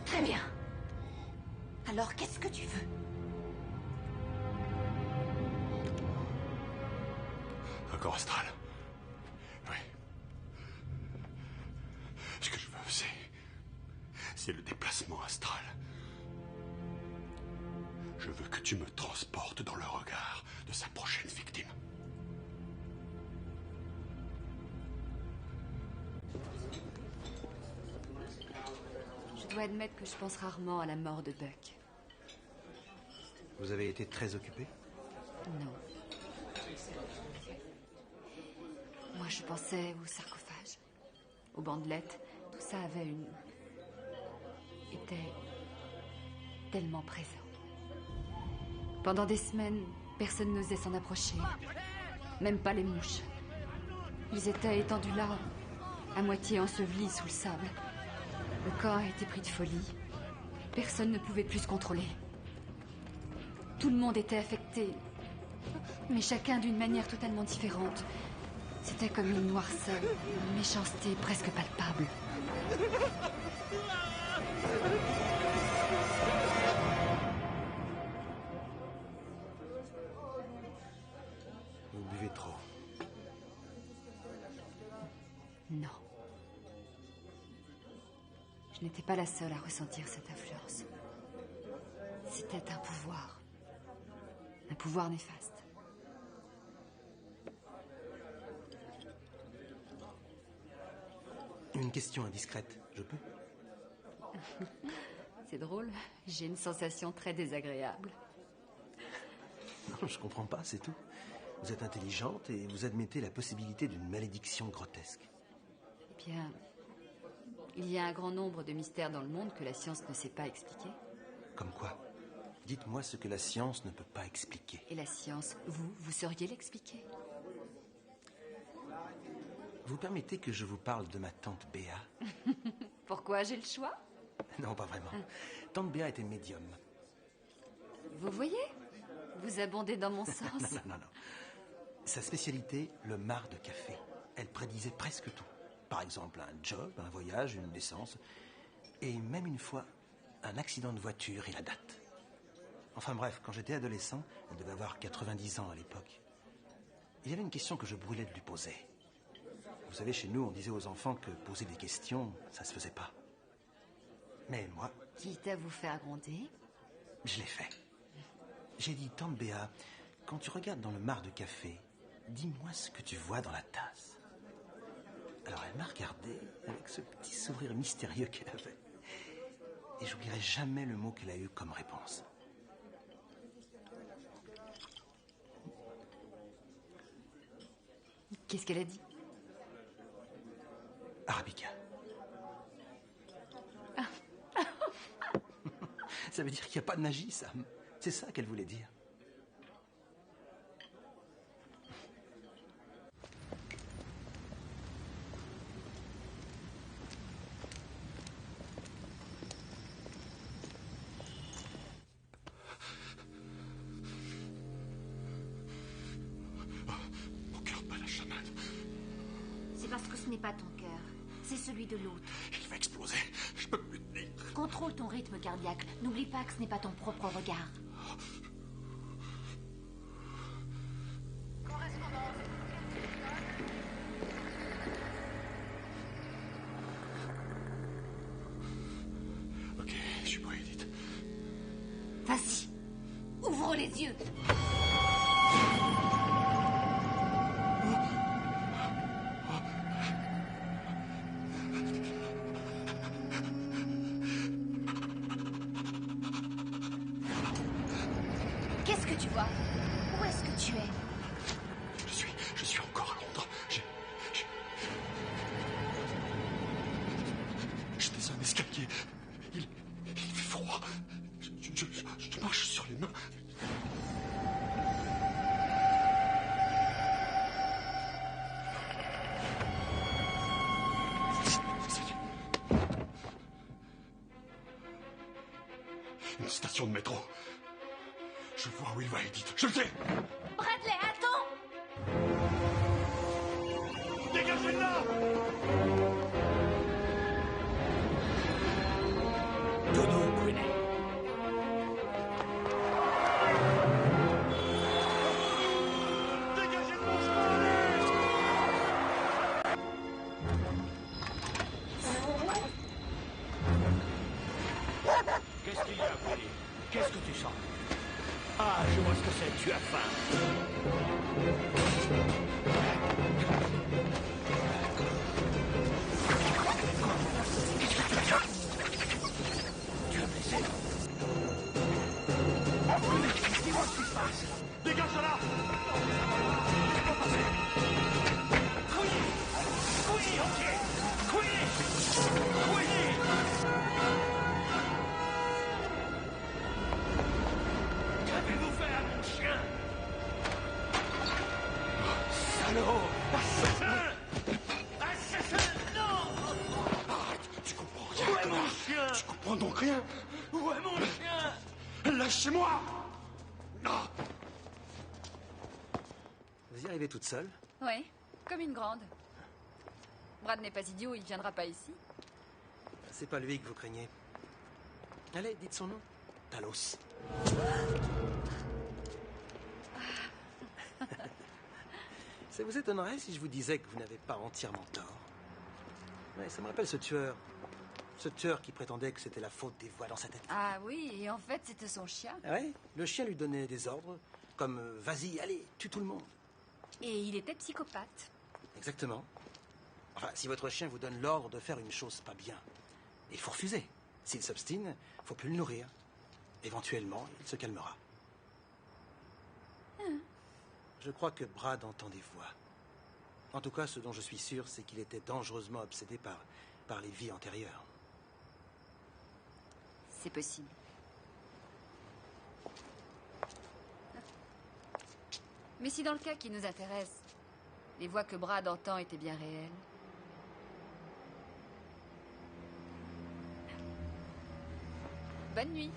Très bien. Alors, qu'est-ce que tu veux? Un corps astral. Oui. Ce que je veux, c'est le déplacement astral. Je veux que tu me transportes dans le regard de sa prochaine victime. Je dois admettre que je pense rarement à la mort de Buck. Vous avez été très occupé? Non. Moi, je pensais au sarcophage, aux bandelettes. Tout ça était tellement présent. Pendant des semaines, personne n'osait s'en approcher. Même pas les mouches. Ils étaient étendus là, à moitié ensevelis sous le sable. Le camp a été pris de folie. Personne ne pouvait plus se contrôler. Tout le monde était affecté, mais chacun d'une manière totalement différente. C'était comme une noirceur, une méchanceté presque palpable. Vous buvez trop. Non. Je n'étais pas la seule à ressentir cette influence. C'était un pouvoir. Un pouvoir néfaste. Une question indiscrète, je peux? C'est drôle, j'ai une sensation très désagréable. Non, je comprends pas, c'est tout. Vous êtes intelligente et vous admettez la possibilité d'une malédiction grotesque. Bien, Il y a un grand nombre de mystères dans le monde que la science ne sait pas expliquer. Comme quoi? Dites-moi ce que la science ne peut pas expliquer. Et la science, vous sauriez l'expliquer? Vous permettez que je vous parle de ma tante Béa? Pourquoi j'ai le choix? Non, pas vraiment. Tante Béa était médium. Vous voyez? Vous abondez dans mon sens. Non. Sa spécialité, le marc de café. Elle prédisait presque tout. Par exemple, un job, un voyage, une naissance. Et même une fois, un accident de voiture et la date. Enfin bref, quand j'étais adolescent, elle devait avoir 90 ans à l'époque. Il y avait une question que je brûlais de lui poser. Vous savez, chez nous, on disait aux enfants que poser des questions, ça se faisait pas. Mais moi... Quitte à vous faire gronder? Je l'ai fait. J'ai dit, tante Béa, quand tu regardes dans le marc de café, dis-moi ce que tu vois dans la tasse. Alors elle m'a regardé avec ce petit sourire mystérieux qu'elle avait. Et j'oublierai jamais le mot qu'elle a eu comme réponse. Qu'est-ce qu'elle a dit? Arabica. Ça veut dire qu'il n'y a pas de magie, Sam. C'est ça qu'elle voulait dire. Mon cœur bat la chamade. C'est parce que ce n'est pas ton cœur, c'est celui de l'autre. Il va exploser. Je peux plus tenir. Contrôle ton rythme cardiaque. N'oublie pas que ce n'est pas ton propre regard. Ok, je suis prêt, Edith. Vas-y, ouvre les yeux. Qu'est-ce que tu vois? Où est-ce que tu es? Je suis encore à Londres. Je descends un escalier. Il fait froid. Je marche sur les mains. Une station de métro. Je vois où il va, Edith. Je le sais. Bradley, attends! Dégagez de là! Doudou, Queenie. Dégagez de mon chemin! Qu'est-ce qu'il y a, Queenie? Qu'est-ce que tu sens? Ah, je vois ce que c'est. Tu as faim. Tu as blessé? Dis-moi ce qui se passe. Dégage de là! Laisse-moi passer. Queenie! Queenie, ok! Queenie! Queenie! Qu'avez-vous fait à mon chien? Salaud! Assassin! Assassin! Non! Arrête, tu comprends rien. Où est mon chien? Tu comprends donc rien? Où est mon chien? Lâchez-moi! Non! Vous y arrivez toute seule? Oui, comme une grande. Brad n'est pas idiot, il viendra pas ici. C'est pas lui que vous craignez. Allez, dites son nom. Talos. Ça vous étonnerait si je vous disais que vous n'avez pas entièrement tort? Ouais, ça me rappelle ce tueur. Ce tueur qui prétendait que c'était la faute des voix dans sa tête. Ah oui, et en fait, c'était son chien. Ah ouais, le chien lui donnait des ordres, comme vas-y, allez, tue tout le monde. Et il était psychopathe. Exactement. Enfin, si votre chien vous donne l'ordre de faire une chose pas bien, il faut refuser. S'il s'obstine, faut plus le nourrir. Éventuellement, il se calmera. Je crois que Brad entend des voix. En tout cas, ce dont je suis sûr, c'est qu'il était dangereusement obsédé par par les vies antérieures. C'est possible. Mais si dans le cas qui nous intéresse, les voix que Brad entend étaient bien réelles. Bonne nuit.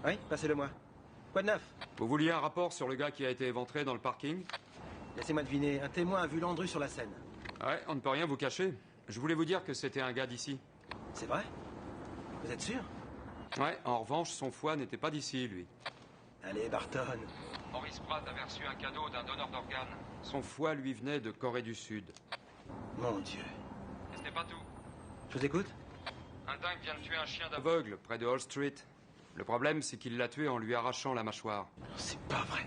Oui, passez-le-moi. Quoi de neuf? Vous vouliez un rapport sur le gars qui a été éventré dans le parking? Laissez-moi deviner, un témoin a vu Landru sur la scène. Ouais, on ne peut rien vous cacher. Je voulais vous dire que c'était un gars d'ici. C'est vrai? Vous êtes sûr? Ouais, en revanche, son foie n'était pas d'ici, lui. Allez, Barton. Maurice Pratt avait reçu un cadeau d'un donneur d'organes. Son foie lui venait de Corée du Sud. Mon Dieu. Et ce n'est pas tout. Je vous écoute? Un dingue vient de tuer un chien Aveugle, près de Hall Street. Le problème, c'est qu'il l'a tué en lui arrachant la mâchoire. C'est pas vrai.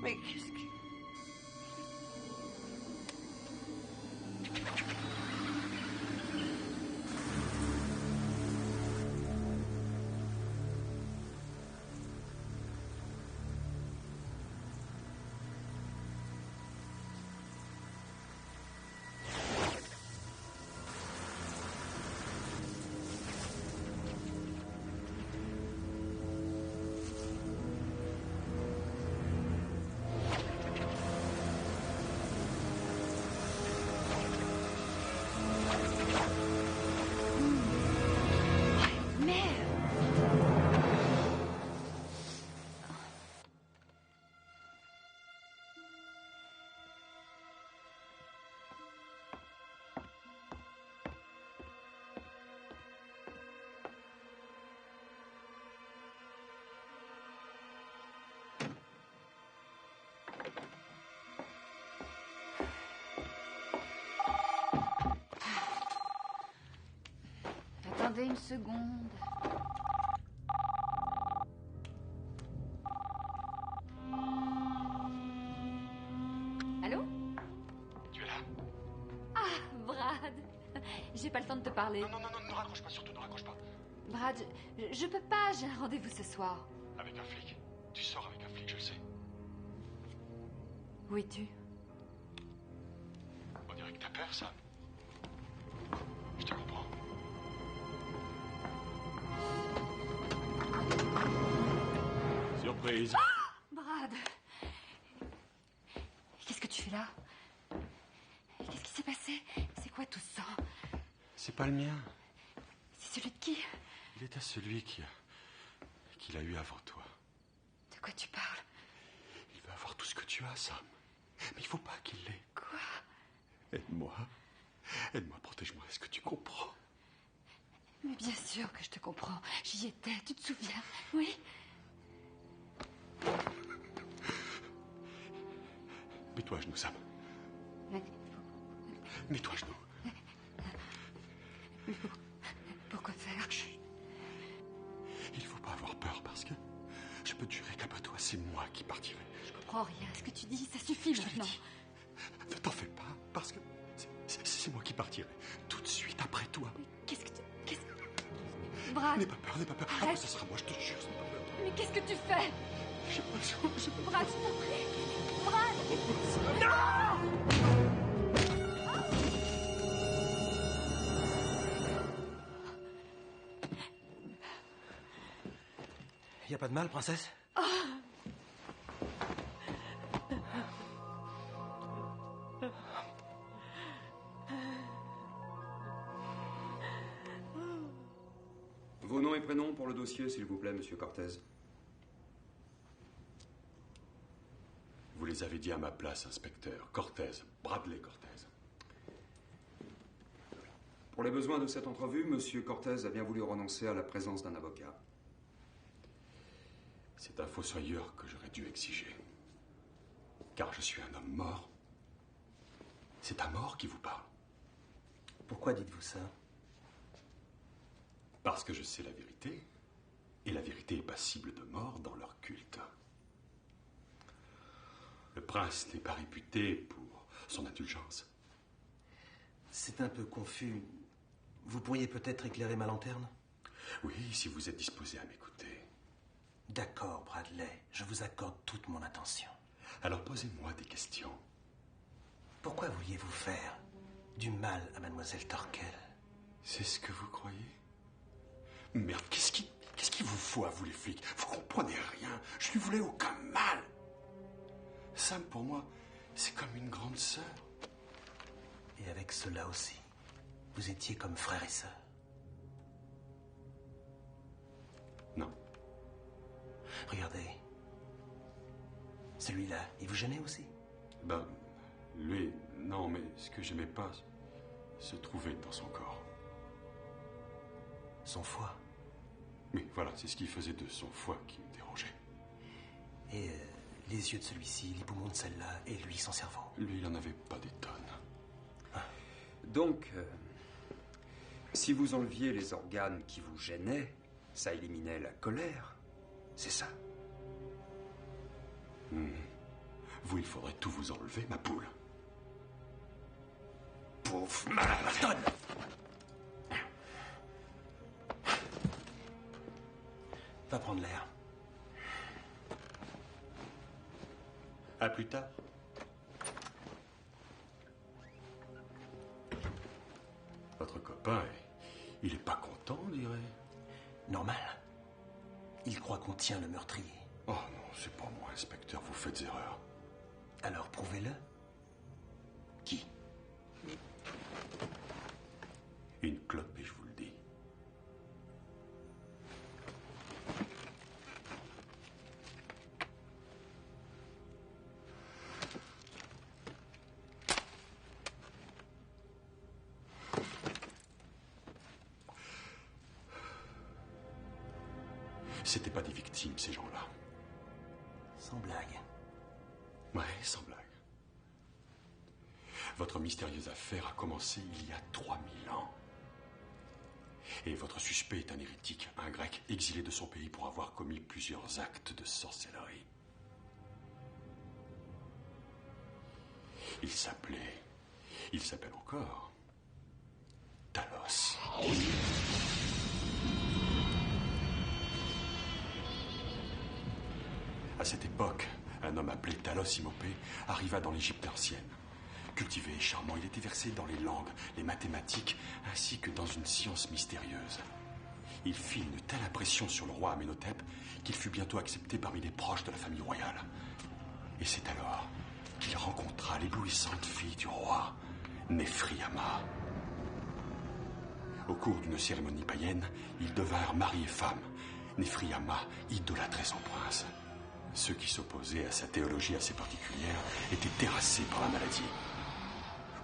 Mais qu'est-ce que... Attendez une seconde. Allô? Tu es là? Ah, Brad. J'ai pas le temps de te parler. Non, ne raccroche pas, surtout ne raccroche pas. Brad, je peux pas, j'ai un rendez-vous ce soir. Avec un flic. Tu sors avec un flic, je le sais. Où es-tu? On dirait que t'as peur, ça. Je te comprends. Surprise. Brad! Qu'est-ce que tu fais là? pas le mien. C'est celui de qui? Il est à celui qui l'a eu avant toi. De quoi tu parles? Il veut avoir tout ce que tu as, Sam. Mais il faut pas qu'il l'ait. Quoi? Aide-moi. Aide-moi, protège-moi. Est-ce que tu comprends? Mais bien sûr que je te comprends. J'y étais, tu te souviens? Oui. Mets-toi à genoux, Sam. Mets-toi à genoux. Pourquoi faire? Il faut pas avoir peur parce que je peux te jurer qu'après toi, c'est moi qui partirai. Je comprends rien à ce que tu dis, ça suffit maintenant. Ne t'en fais pas parce que c'est moi qui partirai. Tout de suite après toi. Qu'est-ce que tu... Brad. N'aie pas peur, n'aie pas peur. Après, ça sera moi, je te jure, n'aie pas peur. Mais qu'est-ce que tu fais? J'ai pas besoin. Brad, je t'en prie. Brad! Y a pas de mal, princesse? Vos noms et prénoms pour le dossier, s'il vous plaît, monsieur Cortez. Vous les avez dit à ma place, inspecteur. Cortez, Bradley Cortez. Pour les besoins de cette entrevue, monsieur Cortez a bien voulu renoncer à la présence d'un avocat. C'est un fossoyeur que j'aurais dû exiger. Car je suis un homme mort. C'est un mort qui vous parle. Pourquoi dites-vous ça? Parce que je sais la vérité. Et la vérité est passible de mort dans leur culte. Le prince n'est pas réputé pour son indulgence. C'est un peu confus. Vous pourriez peut-être éclairer ma lanterne? Oui, si vous êtes disposé à m'écouter. D'accord, Bradley. Je vous accorde toute mon attention. Alors posez-moi des questions. Pourquoi vouliez-vous faire du mal à Mademoiselle Torkel? C'est ce que vous croyez? Merde, qu'est-ce qu'il vous faut à vous les flics? Vous comprenez rien. Je lui voulais aucun mal. Sam, pour moi, c'est comme une grande sœur. Et avec cela aussi, vous étiez comme frère et sœur? Non. Regardez. Celui-là, il vous gênait aussi? Ben, lui, non, mais ce que j'aimais pas se trouvait dans son corps. Son foie? Oui, voilà, c'est ce qui faisait de son foie qui me dérangeait. Et les yeux de celui-ci, les poumons de celle-là, et lui, son cerveau? Lui, il en avait pas des tonnes. Donc, si vous enleviez les organes qui vous gênaient, ça éliminait la colère, c'est ça? Vous, il faudrait tout vous enlever, ma poule. Pauvre Malton! Va prendre l'air. À plus tard. Votre copain, il est pas content, on dirait. Normal. Il croit qu'on tient le meurtrier. Oh non, c'est pas moi, inspecteur, vous faites erreur. Alors prouvez-le. Qui? Une clope et je vous le dis. C'était pas des victimes, ces gens-là. Sans blague. Ouais, sans blague. Votre mystérieuse affaire a commencé il y a 3000 ans. Et votre suspect est un hérétique, un grec exilé de son pays pour avoir commis plusieurs actes de sorcellerie. Il s'appelle encore Talos. À cette époque, un homme appelé Talos Imhotep arriva dans l'Égypte ancienne. Cultivé et charmant, il était versé dans les langues, les mathématiques, ainsi que dans une science mystérieuse. Il fit une telle impression sur le roi Amenhotep qu'il fut bientôt accepté parmi les proches de la famille royale. Et c'est alors qu'il rencontra l'éblouissante fille du roi, Nefriama. Au cours d'une cérémonie païenne, ils devinrent mari et femme. Nefriama idolâtrait son prince. Ceux qui s'opposaient à sa théologie assez particulière étaient terrassés par la maladie.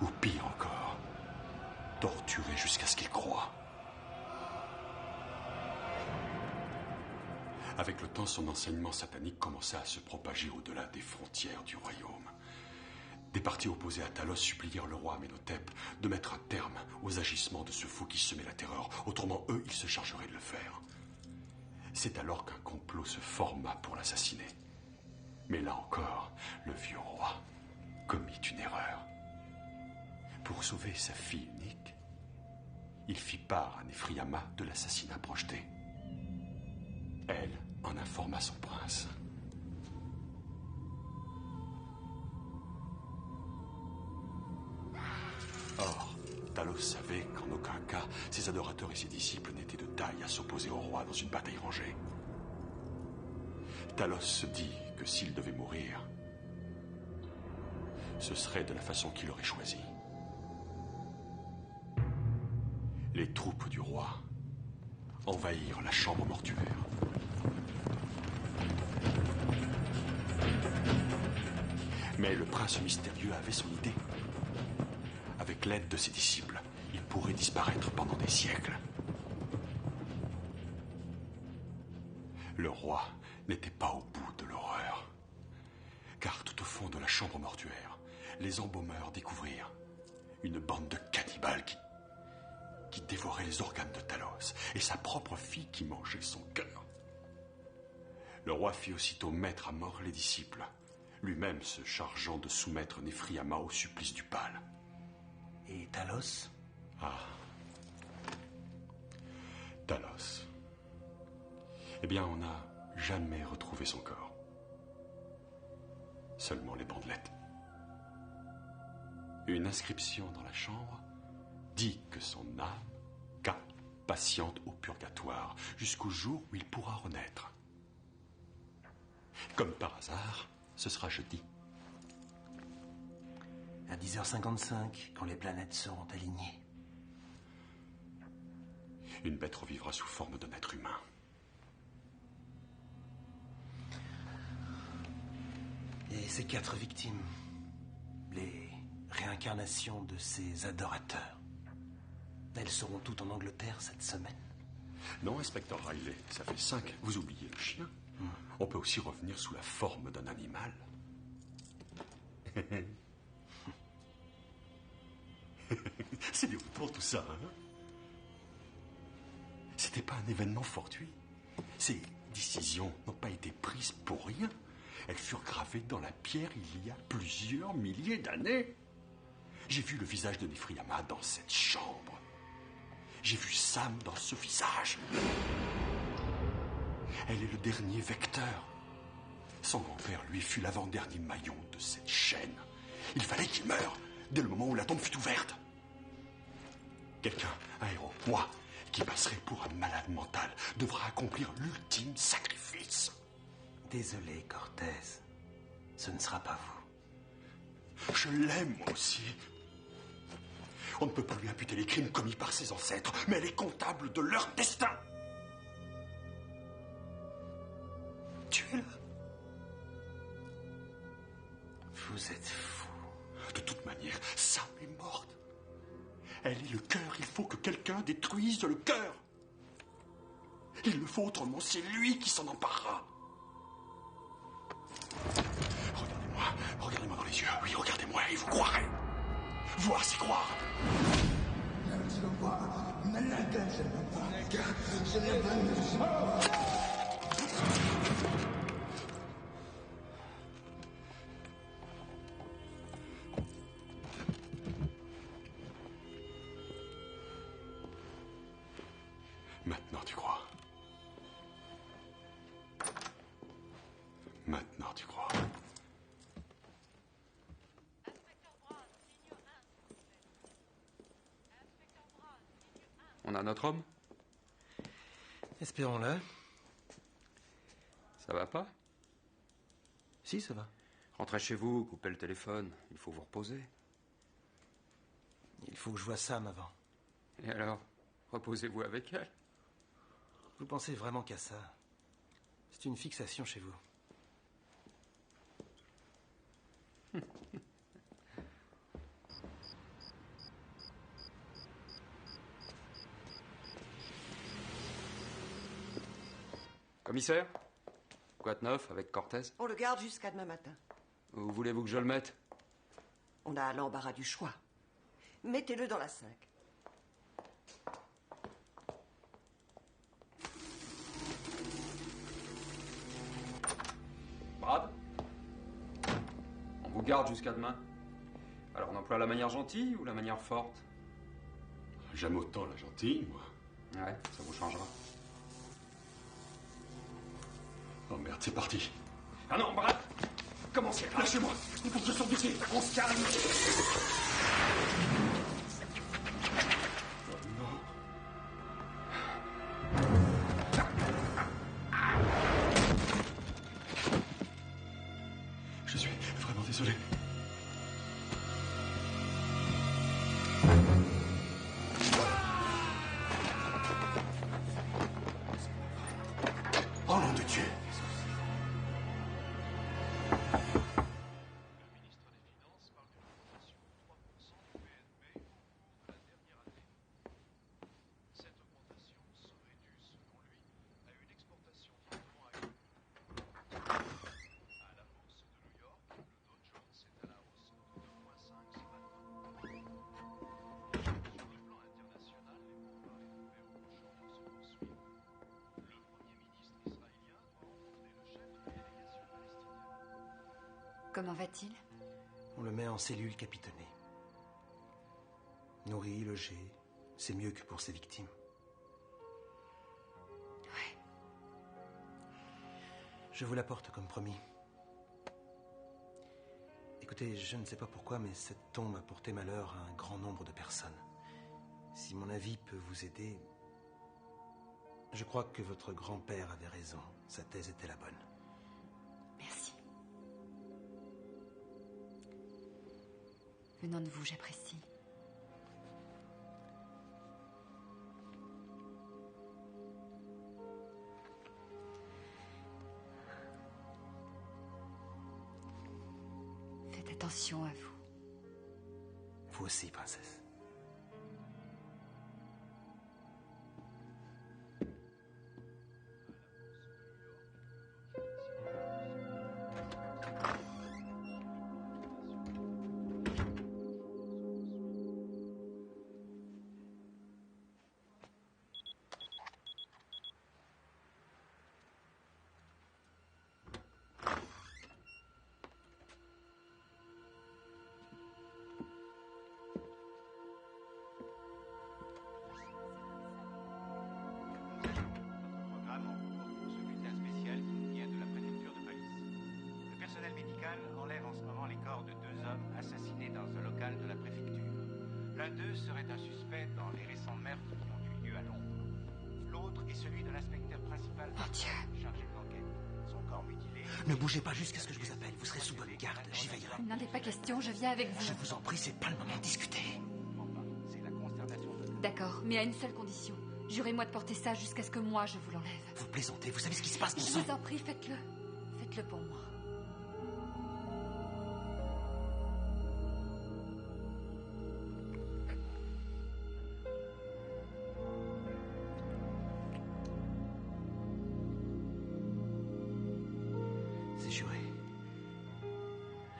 Ou pire encore, torturés jusqu'à ce qu'ils croient. Avec le temps, son enseignement satanique commença à se propager au-delà des frontières du royaume. Des partis opposés à Talos supplièrent le roi Amenhotep de mettre un terme aux agissements de ce fou qui semait la terreur. Autrement, eux, ils se chargeraient de le faire. C'est alors qu'un complot se forma pour l'assassiner. Mais là encore, le vieux roi commit une erreur. Pour sauver sa fille unique, il fit part à Nefriama de l'assassinat projeté. Elle en informa son prince. Or, Talos savait qu'en aucun cas, ses adorateurs et ses disciples n'étaient de taille à s'opposer au roi dans une bataille rangée. Talos se dit que s'il devait mourir, ce serait de la façon qu'il aurait choisie. Les troupes du roi envahirent la chambre mortuaire. Mais le prince mystérieux avait son idée. Avec l'aide de ses disciples, il pourrait disparaître pendant des siècles. Le roi n'était pas au bout de l'horreur. Car tout au fond de la chambre mortuaire, les embaumeurs découvrirent une bande de cannibales qui dévorait les organes de Talos et sa propre fille qui mangeait son cœur. Le roi fit aussitôt mettre à mort les disciples, lui-même se chargeant de soumettre Nefriama au supplice du pâle. Et Talos? Ah. Talos. Eh bien, on n'a jamais retrouvé son corps. Seulement les bandelettes. Une inscription dans la chambre dit que son âme patiente au purgatoire jusqu'au jour où il pourra renaître. Comme par hasard, ce sera jeudi. À 10h55, quand les planètes seront alignées. Une bête revivra sous forme d'un être humain. Et ces 4 victimes, les réincarnations de ces adorateurs, elles seront toutes en Angleterre cette semaine? Non, inspecteur Riley, ça fait 5. Vous oubliez le chien. On peut aussi revenir sous la forme d'un animal. C'est du pour tout ça, hein? C'était pas un événement fortuit. Ces décisions n'ont pas été prises pour rien. Elles furent gravées dans la pierre il y a plusieurs milliers d'années. J'ai vu le visage de Nefriama dans cette chambre. J'ai vu Sam dans ce visage. Elle est le dernier vecteur. Son grand-père, lui, fut l'avant-dernier maillon de cette chaîne. Il fallait qu'il meure dès le moment où la tombe fut ouverte. Quelqu'un, un héros, moi, qui passerait pour un malade mental, devra accomplir l'ultime sacrifice. Désolé, Cortez. Ce ne sera pas vous. Je l'aime, moi aussi. On ne peut pas lui imputer les crimes commis par ses ancêtres, mais elle est comptable de leur destin. Tuez-la. Vous êtes fou. De toute manière, Sam est morte. Elle est le cœur. Il faut que quelqu'un détruise le cœur. Il le faut, autrement c'est lui qui s'en emparera. Regardez-moi dans les yeux. Oui, regardez-moi et vous croirez. Voir, c'est croire. Maintenant, tu crois. Maintenant, tu crois. On a notre homme? Espérons-le. Ça va pas? Si, ça va. Rentrez chez vous, coupez le téléphone. Il faut vous reposer. Il faut que je voie Sam avant. Et alors? Reposez-vous avec elle. Vous pensez vraiment qu'à ça? C'est une fixation chez vous. Commissaire? Quoi de neuf avec Cortez? On le garde jusqu'à demain matin. Où voulez-vous que je le mette? On a l'embarras du choix. Mettez-le dans la 5. Brad? On vous garde jusqu'à demain. Alors on emploie la manière gentille ou la manière forte? J'aime autant la gentille, moi. Ouais, ça vous changera. Oh merde, c'est parti. Ah non, Brad! Commencez, lâchez-moi! Il faut que je sorte d'ici! On se calme! Je suis vraiment désolé. Oh nom de Dieu! Comment va-t-il? On le met en cellule capitonnée. Nourri, logé, c'est mieux que pour ses victimes. Ouais. Je vous l'apporte comme promis. Écoutez, je ne sais pas pourquoi, mais cette tombe a porté malheur à un grand nombre de personnes. Si mon avis peut vous aider, je crois que votre grand-père avait raison. Sa thèse était la bonne. Merci. Venant de vous, j'apprécie. Faites attention à vous. Vous aussi, princesse. Enlève en ce moment les corps de 2 hommes assassinés dans un local de la préfecture. L'un d'eux serait un suspect dans les récents meurtres qui ont eu lieu à Londres. L'autre est celui de l'inspecteur principal chargé de l'enquête. Son corps mutilé... Ne bougez pas jusqu'à ce que je vous appelle. Vous serez sous bonne garde. J'y veillerai. Il n'en est pas question, je viens avec vous. Je vous en prie, c'est pas le moment de discuter. C'est la consternation de... D'accord, mais à une seule condition. Jurez-moi de porter ça jusqu'à ce que moi je vous l'enlève. Vous plaisantez, vous savez ce qui se passe, mon Je sang. vous en prie, faites-le. Faites-le pour moi. C'est juré.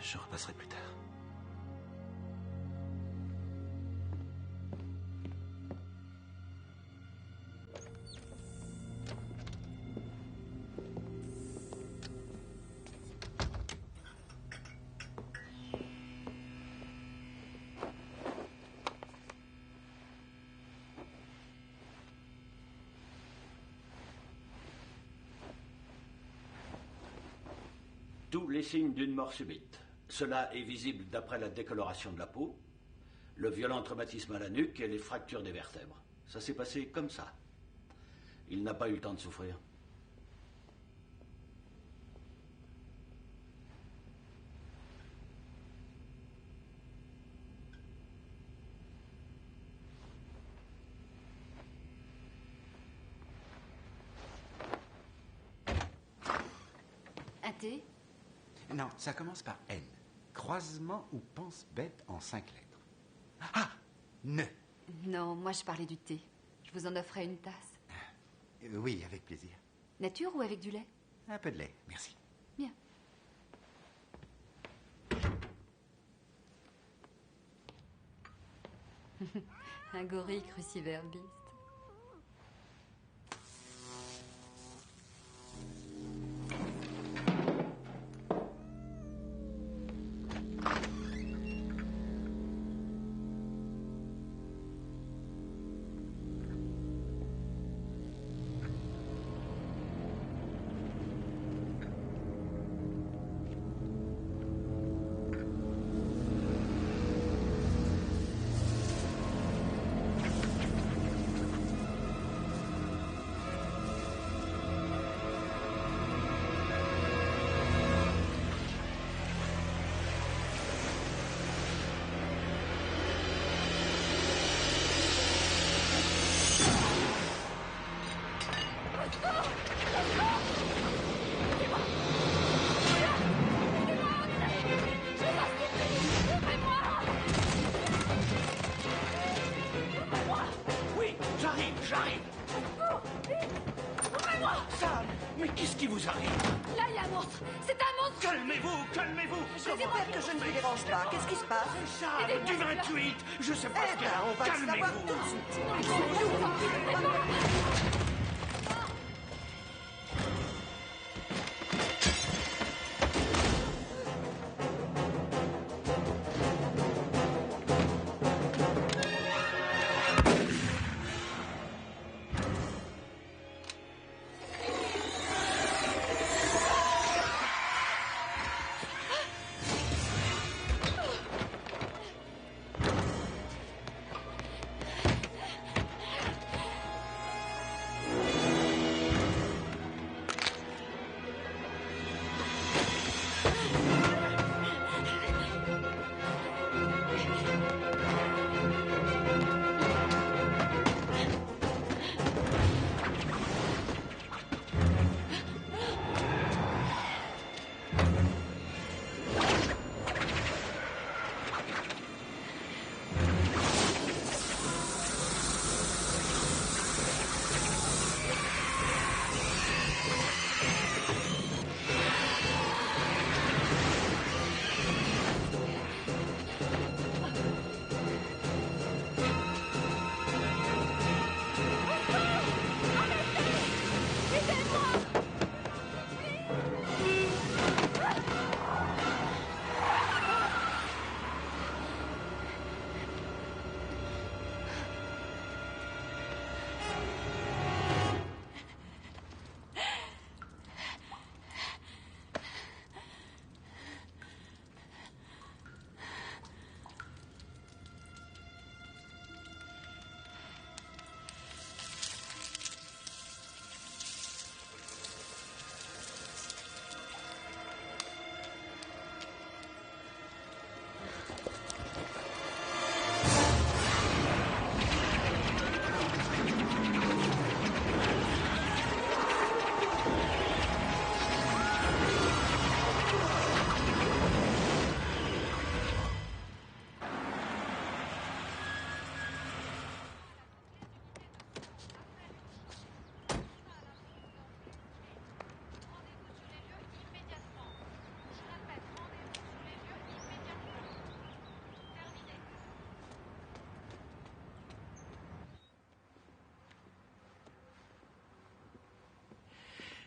Je repasserai plus tard. Tous les signes d'une mort subite. Cela est visible d'après la décoloration de la peau, le violent traumatisme à la nuque et les fractures des vertèbres. Ça s'est passé comme ça. Il n'a pas eu le temps de souffrir. T? Non, ça commence par N. Croisement ou pense bête en 5 lettres. Ah, ne. Non, moi je parlais du thé. Je vous en offrais une tasse. Oui, avec plaisir. Nature ou avec du lait? Un peu de lait, merci. Bien. Un gorille cruciverbiste. Oui, j'arrive. Ouvrez-moi! Sam, mais qu'est-ce qui vous arrive? Là, il y a un monstre! C'est un monstre! Calmez-vous! J'espère que je ne vous dérange pas. Qu'est-ce qui se passe? Sam, du 28, je sais pas ce qu'il y a. On va le savoir Calmez-vous! tout de suite.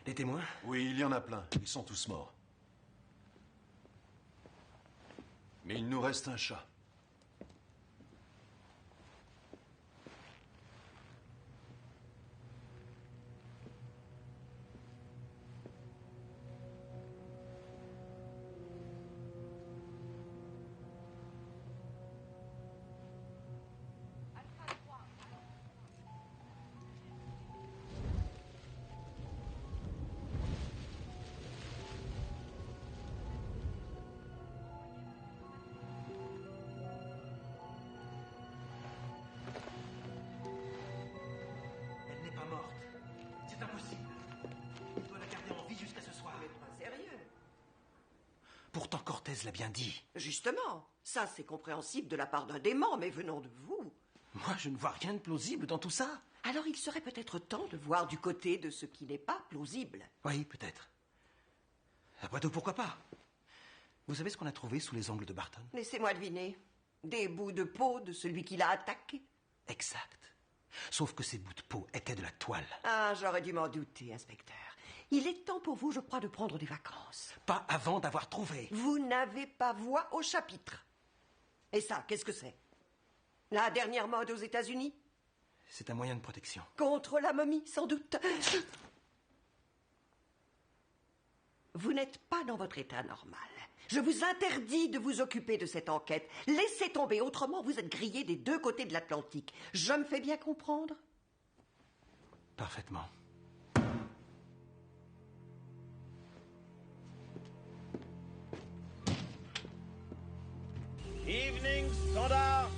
Les témoins? Oui, il y en a plein. Ils sont tous morts. Mais il nous reste un chat. Cortez l'a bien dit. Justement, ça c'est compréhensible de la part d'un dément, mais venant de vous. Moi, je ne vois rien de plausible dans tout ça. Alors il serait peut-être temps de voir du côté de ce qui n'est pas plausible. Oui, peut-être. Après tout, pourquoi pas? Vous savez ce qu'on a trouvé sous les ongles de Barton? Laissez-moi deviner. Des bouts de peau de celui qui l'a attaqué. Exact. Sauf que ces bouts de peau étaient de la toile. Ah, j'aurais dû m'en douter, inspecteur. Il est temps pour vous, je crois, de prendre des vacances. Pas avant d'avoir trouvé. Vous n'avez pas voix au chapitre. Et ça, qu'est-ce que c'est? La dernière mode aux États-Unis? C'est un moyen de protection. Contre la momie, sans doute. Vous n'êtes pas dans votre état normal. Je vous interdis de vous occuper de cette enquête. Laissez tomber, autrement vous êtes grillé des deux côtés de l'Atlantique. Je me fais bien comprendre? Parfaitement. Evening Standard.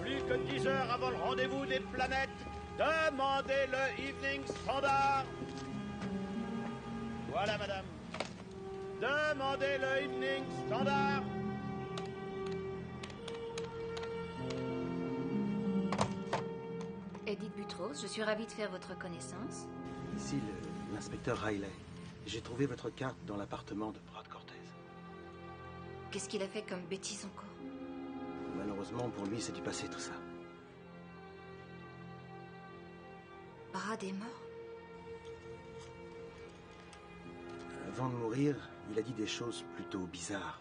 Plus que 10 heures avant le rendez-vous des planètes, demandez le Evening Standard. Voilà, madame. Demandez le Evening Standard. Edith Butros, je suis ravie de faire votre connaissance. Ici, l'inspecteur Riley. J'ai trouvé votre carte dans l'appartement de Brad Cortez. Qu'est-ce qu'il a fait comme bêtise encore? Malheureusement, pour lui, c'est du passé, tout ça. Brad est mort? Avant de mourir, il a dit des choses plutôt bizarres.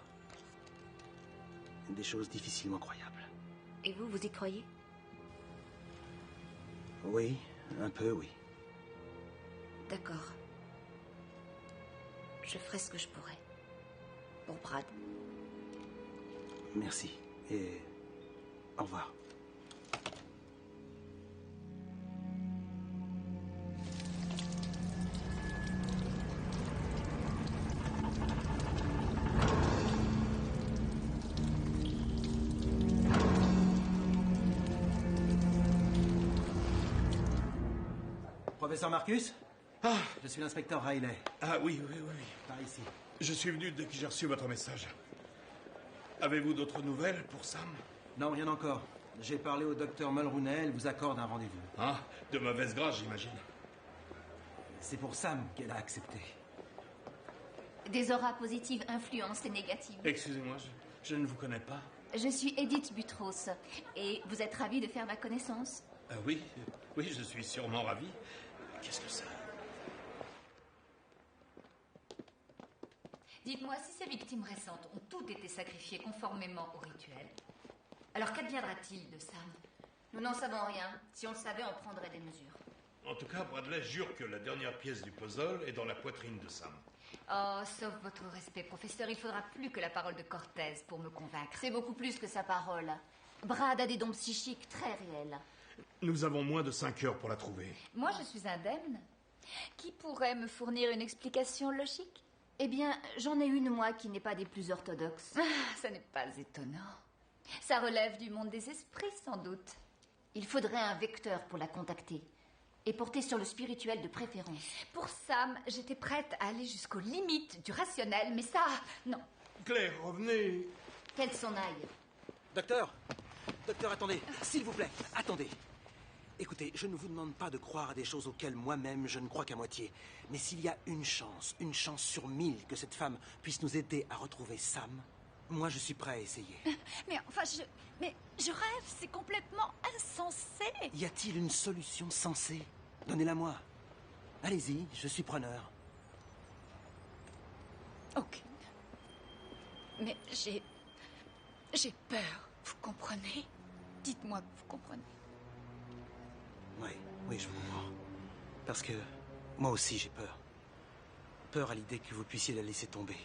Des choses difficilement croyables. Et vous, vous y croyez? Oui, un peu, oui. D'accord. Je ferai ce que je pourrai. Pour Brad. Merci. Et au revoir. Professeur Marcus? Ah, je suis l'inspecteur Riley. Ah oui. Par ici. Je suis venu dès que j'ai reçu votre message. Avez-vous d'autres nouvelles pour Sam? Non, rien encore. J'ai parlé au docteur Mulrooney, elle vous accorde un rendez-vous. Ah, de mauvaise grâce, j'imagine. C'est pour Sam qu'elle a accepté. Des auras positives influencent les négatives. Excusez-moi, je ne vous connais pas. Je suis Edith Butros, et vous êtes ravie de faire ma connaissance? Oui, je suis sûrement ravi. Qu'est-ce que c'est? Dites-moi, si ces victimes récentes ont toutes été sacrifiées conformément au rituel, alors qu'adviendra-t-il de Sam? Nous n'en savons rien. Si on le savait, on prendrait des mesures. En tout cas, Bradley jure que la dernière pièce du puzzle est dans la poitrine de Sam. Oh, sauf votre respect, professeur, il faudra plus que la parole de Cortez pour me convaincre. C'est beaucoup plus que sa parole. Brad a des dons psychiques très réels. Nous avons moins de 5 heures pour la trouver. Moi, je suis indemne. Qui pourrait me fournir une explication logique? Eh bien, j'en ai une, moi, qui n'est pas des plus orthodoxes. Ça n'est pas étonnant. Ça relève du monde des esprits, sans doute. Il faudrait un vecteur pour la contacter. Et porter sur le spirituel de préférence. Pour Sam, j'étais prête à aller jusqu'aux limites du rationnel, mais ça, non. Claire, revenez. Qu'elle s'en aille. Docteur, attendez, s'il vous plaît, attendez. Écoutez, je ne vous demande pas de croire à des choses auxquelles moi-même je ne crois qu'à moitié. Mais s'il y a une chance sur 1000 que cette femme puisse nous aider à retrouver Sam, moi je suis prêt à essayer. Mais enfin, je rêve, c'est complètement insensé. Y a-t-il une solution sensée? Donnez-la moi. Allez-y, je suis preneur. Aucune. Mais j'ai peur, vous comprenez? Dites-moi que vous comprenez. Oui, je vous comprends. Parce que moi aussi j'ai peur. Peur à l'idée que vous puissiez la laisser tomber.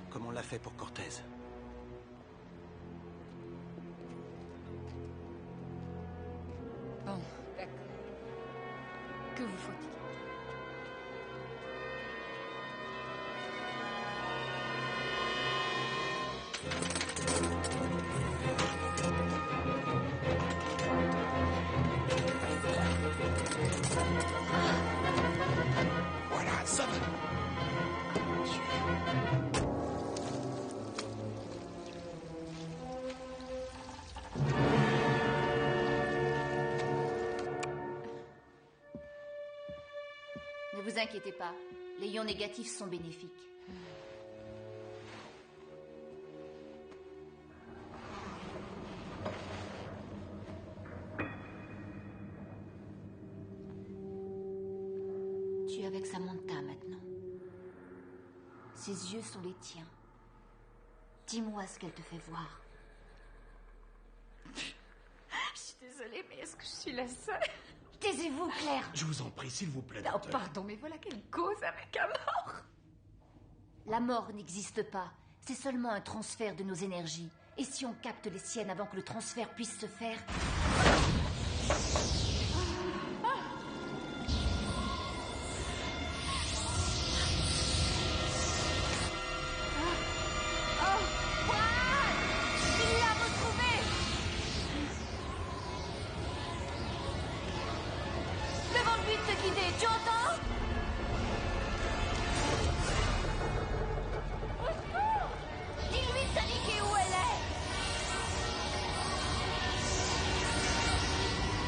Comme on l'a fait pour Cortez. Bon, d'accord. Que vous faut-il? Voilà, ça va. vous inquiétez pas. Les ions négatifs sont bénéfiques. Tu es avec Samantha maintenant. Ses yeux sont les tiens. Dis-moi ce qu'elle te fait voir. Je suis désolée, mais est-ce que je suis la seule? Taisez-vous, Claire. Je vous en prie, s'il vous plaît, Oh, docteur. pardon, mais voilà quelle cause avec un mort. La mort n'existe pas. C'est seulement un transfert de nos énergies. Et si on capte les siennes avant que le transfert puisse se faire... Tu entends? Dis-lui de t'indiquer où elle est.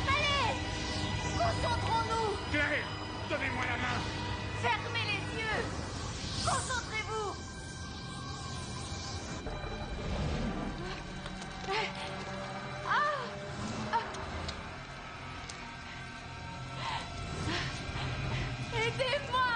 Allez, concentrons-nous. Claire, donnez-moi la main. Fermez les yeux. Concentrez-vous. Aidez-moi!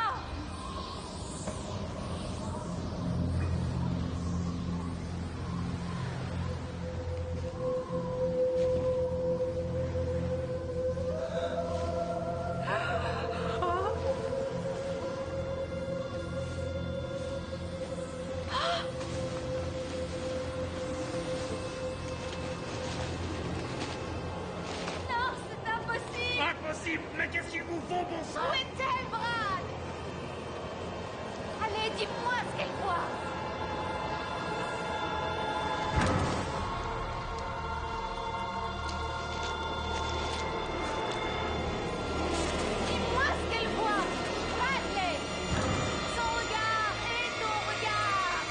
Non, c'est impossible! Impossible! Mais qu'est-ce qu'ils vous font, bon sang? Où est-elle, Brad? Allez, dis-moi ce qu'elle voit. Dis-moi ce qu'elle voit. Bradley. Son regard et ton regard.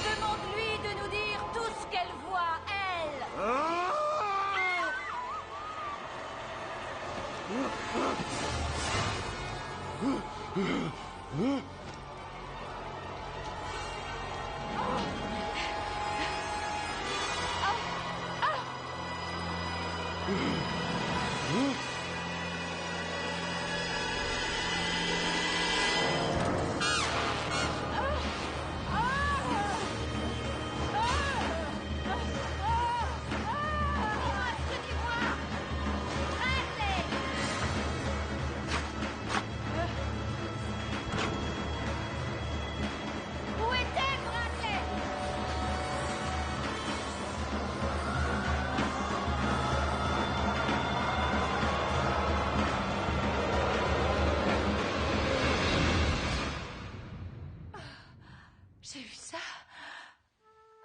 Demande-lui de nous dire tout ce qu'elle voit, elle. Où est-elle, Bradley? J'ai vu ça.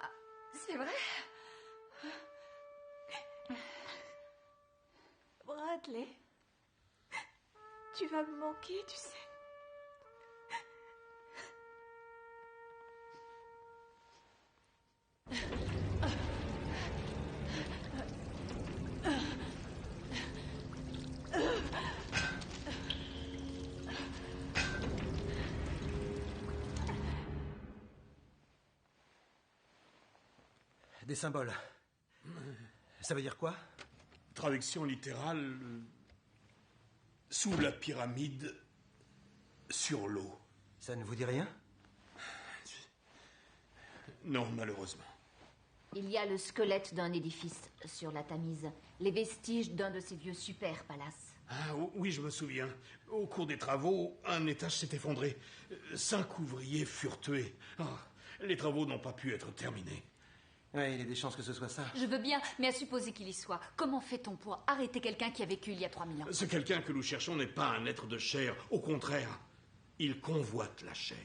Ah, c'est vrai. Bradley, tu vas me manquer, tu sais. Des symboles. Ça veut dire quoi? Traduction littérale. Sous la pyramide, sur l'eau. Ça ne vous dit rien? Non, malheureusement. Il y a le squelette d'un édifice sur la Tamise, les vestiges d'un de ces vieux super palaces. Ah, oui, je me souviens. Au cours des travaux, un étage s'est effondré. 5 ouvriers furent tués. Ah, les travaux n'ont pas pu être terminés. Oui, il y a des chances que ce soit ça. Je veux bien, mais à supposer qu'il y soit, comment fait-on pour arrêter quelqu'un qui a vécu il y a 3000 ans? Ce quelqu'un que nous cherchons n'est pas un être de chair. Au contraire, il convoite la chair.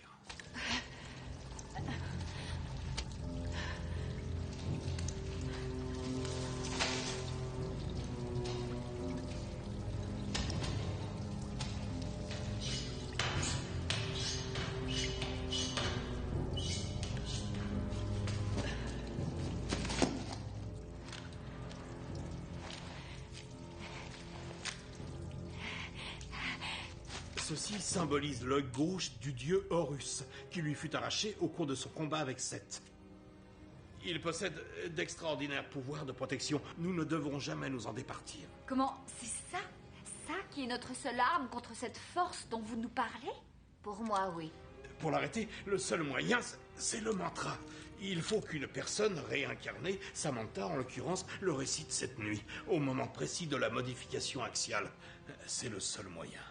Ce ceci symbolise l'œil gauche du dieu Horus, qui lui fut arraché au cours de son combat avec Seth. Il possède d'extraordinaires pouvoirs de protection. Nous ne devrons jamais nous en départir. Comment? C'est ça qui est notre seule arme contre cette force dont vous nous parlez? Pour moi, oui. Pour l'arrêter, le seul moyen, c'est le mantra. Il faut qu'une personne réincarnée, Samantha en l'occurrence, le récite cette nuit, au moment précis de la modification axiale. C'est le seul moyen.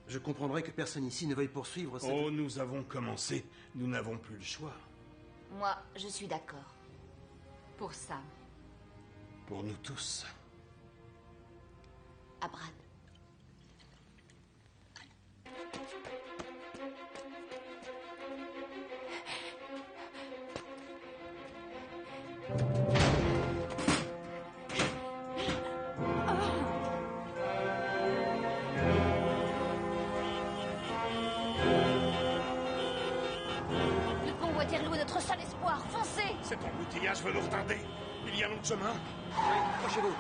Je comprendrais que personne ici ne veuille poursuivre cette... Oh, nous avons commencé. Nous n'avons plus le choix. Moi, je suis d'accord. Pour Sam. Pour nous tous. À Brad. Waterloo est notre seul espoir. Foncez! Cet embouteillage veut nous retarder. Il y a un autre chemin. Oui, approchez-vous.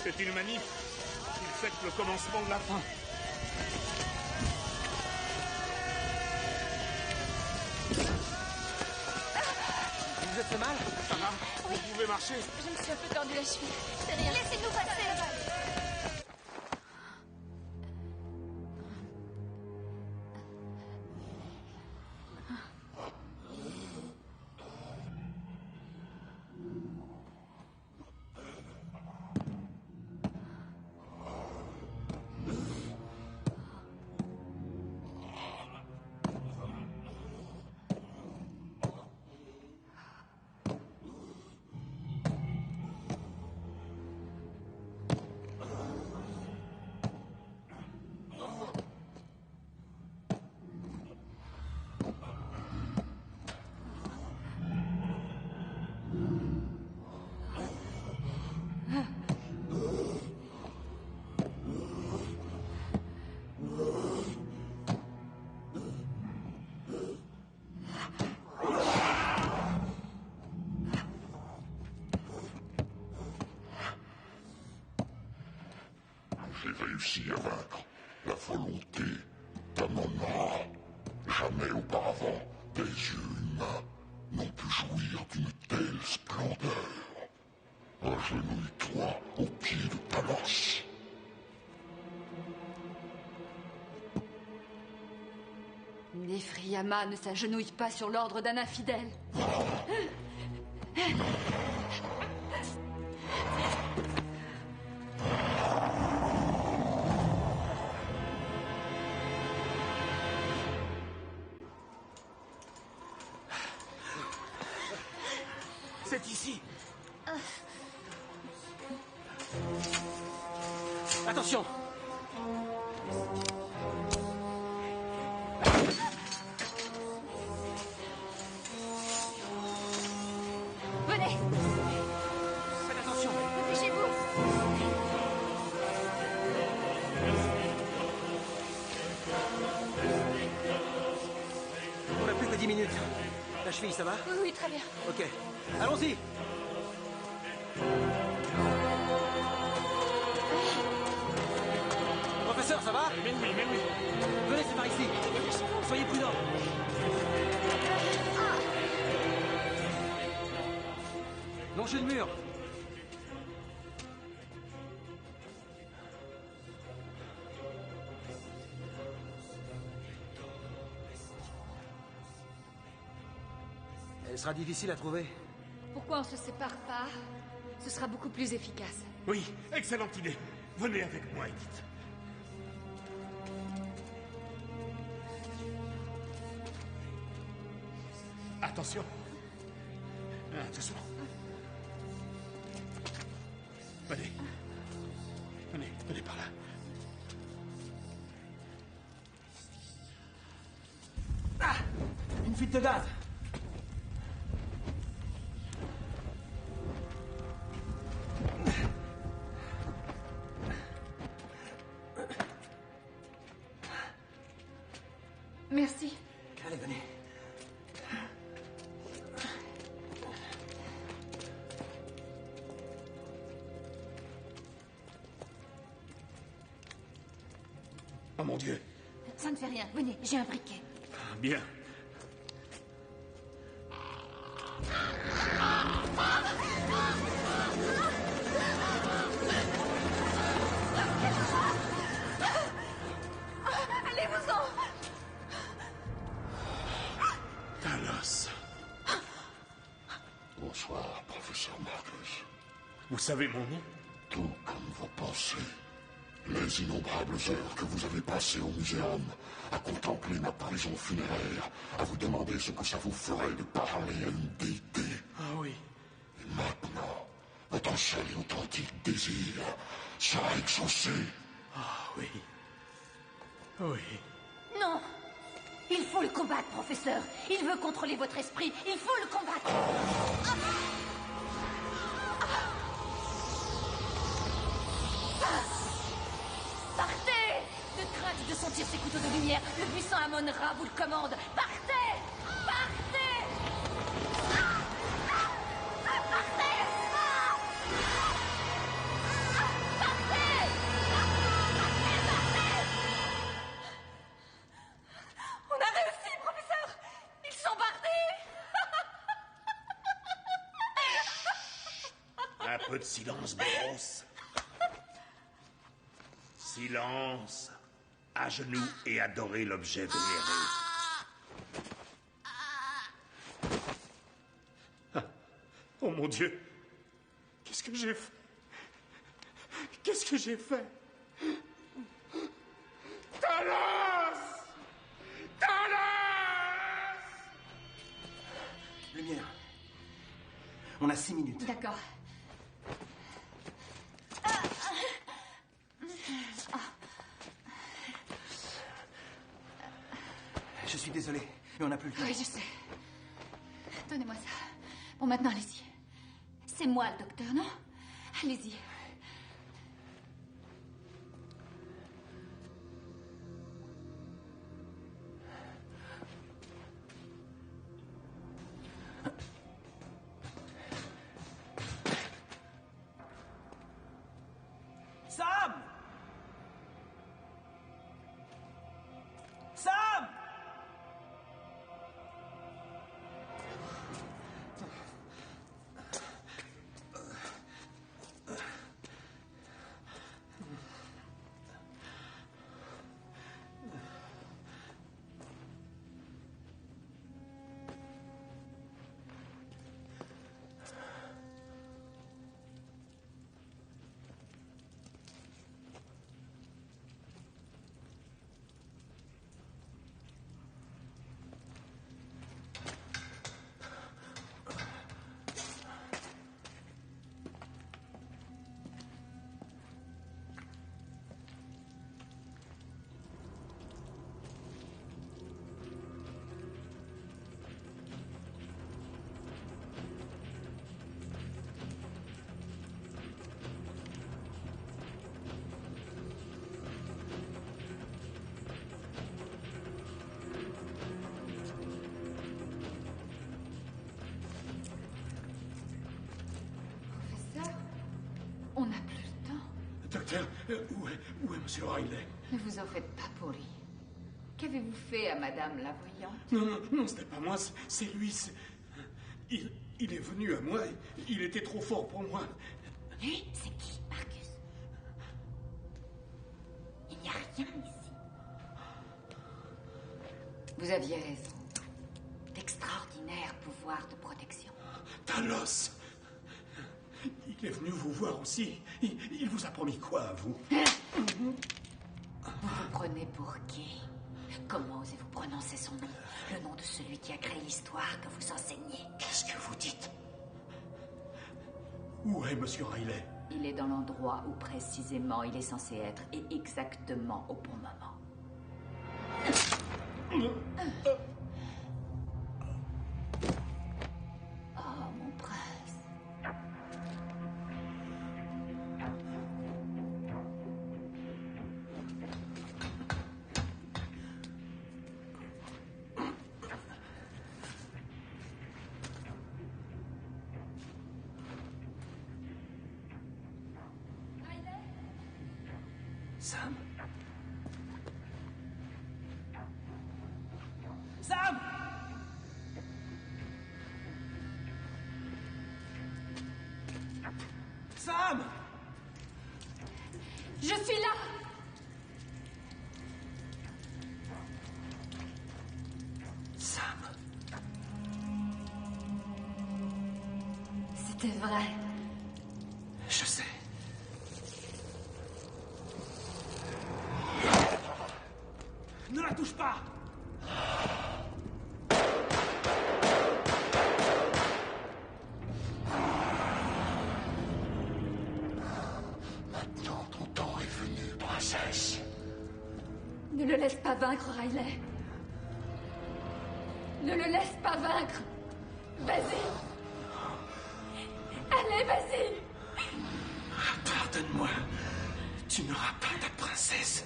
C'est une manif. Il fête le commencement de la fin. Vous êtes fait mal? Ça va? Oui. Vous pouvez marcher? Je me suis un peu tordu la cheville. C'est rien. Laissez-nous passer. J'ai réussi à vaincre la volonté d'Amon-Ra. Jamais auparavant, des yeux humains n'ont pu jouir d'une telle splendeur. Agenouille-toi au pied de Talos. Nephriyama ne s'agenouille pas sur l'ordre d'un infidèle. C'est ici. Attention! Venez! Faites attention! Dépêchez-vous! On n'a plus que 10 minutes. La cheville, ça va? Oui, oui, très bien. Ok. Allons-y! Professeur, ça va? Mais oui. Venez, c'est par ici. Soyez prudents. Longez le mur. Elle sera difficile à trouver. Pourquoi on se sépare pas? Ce sera beaucoup plus efficace. Oui, excellente idée. Venez avec moi, Edith. Attention. Doucement. Venez. Venez par là. Ah! Une fuite de gaz. Merci. Allez, venez. Oh mon Dieu. Ça ne fait rien. Venez, j'ai un briquet. Bien. Allez-vous-en! Talos. Bonsoir, professeur Marcus. Vous savez mon nom? Tout comme vos pensées. Les innombrables heures que vous avez passées au muséum à contempler ma prison funéraire, à vous demander ce que ça vous ferait de parler à une déité. Ah oui. Et maintenant, votre seul et authentique désir sera exaucé. Ah oui. Oui. Non! Il faut le combattre, professeur. Il veut contrôler votre esprit. Il faut le combattre. Partez! De crainte de sentir ces couteaux de lumière, le puissant Amon-Ra vous le commande. Partez! Partez! Partez! On a réussi, professeur! Ils sont partis! Un peu de silence, Béros. Silence. À genoux et adorez l'objet vénéré. Ah. Oh mon Dieu. Qu'est-ce que j'ai fait? Qu'est-ce que j'ai fait? Talos! Talos! Lumière. On a 6 minutes. D'accord. Je suis désolé, mais on n'a plus le temps. Oui, je sais. Donnez-moi ça. Bon, maintenant, allez-y. C'est moi le docteur, non? Allez-y. Sam! Sam! Où est Monsieur Riley? Ne vous en faites pas pour lui. Qu'avez-vous fait à Madame la Voyante? Non, ce n'est pas moi, c'est lui. Il est venu à moi, il était trop fort pour moi. Lui? C'est qui, Marcus? Il n'y a rien ici. Vous aviez raison. D'extraordinaires pouvoirs de protection. Talos! Il est venu vous voir aussi. Il vous a promis quoi, à vous? Vous vous prenez pour qui? Comment osez-vous prononcer son nom? Le nom de celui qui a créé l'histoire que vous enseignez. Qu'est-ce que vous dites? Où est Monsieur Riley? Il est dans l'endroit où précisément il est censé être et exactement au bon moment. Oh, mon prince. Sam? Sam! Sam! Je suis là! Sam? C'était vrai. Je sais. Ne la touche pas! Maintenant, ton temps est venu, princesse. Ne le laisse pas vaincre, Riley. Ne le laisse pas vaincre. Vas-y. Allez, vas-y. Pardonne-moi. Tu n'auras pas ta princesse.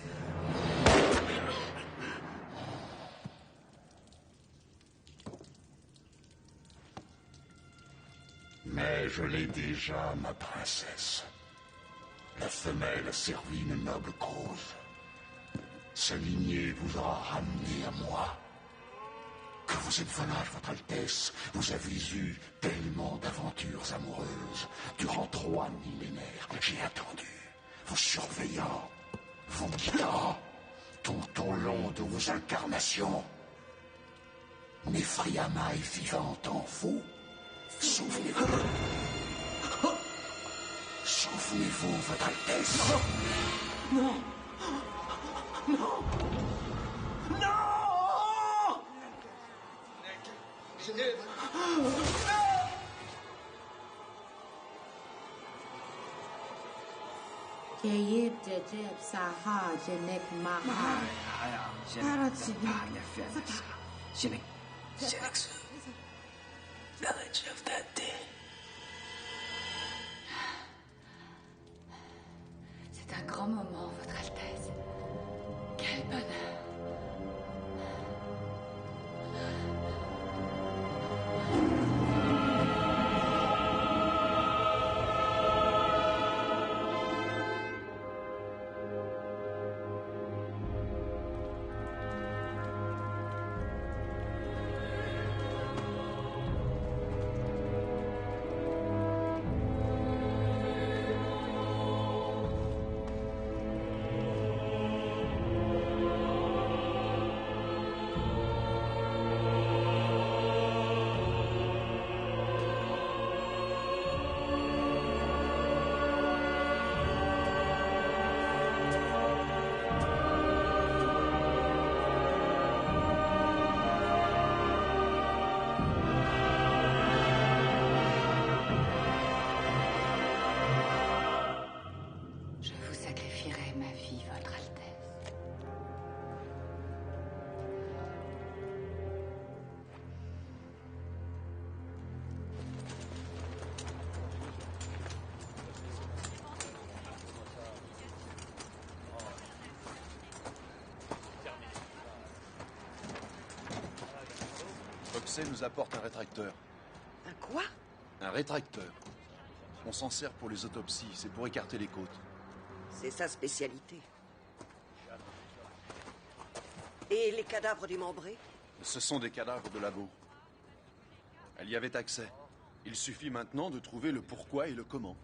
Mais je l'ai déjà, ma princesse. La femelle a servi une noble cause. Sa lignée vous aura ramené à moi. Que vous êtes volage, votre Altesse, vous avez eu tellement d'aventures amoureuses. Durant 3 millénaires, j'ai attendu, vous surveillant, vous guidant, tout au long de vos incarnations. Nephriyama est vivante en vous. Souvenez-vous. Souvenez-vous, votre Altesse. Non. Non. Non. Village of the Dead. C'est un grand moment, Votre Altesse. Quel bonheur. Oxy nous apporte un rétracteur. Un quoi? Un rétracteur. On s'en sert pour les autopsies, c'est pour écarter les côtes. C'est sa spécialité. Et les cadavres démembrés? Ce sont des cadavres de labo. Elle y avait accès. Il suffit maintenant de trouver le pourquoi et le comment.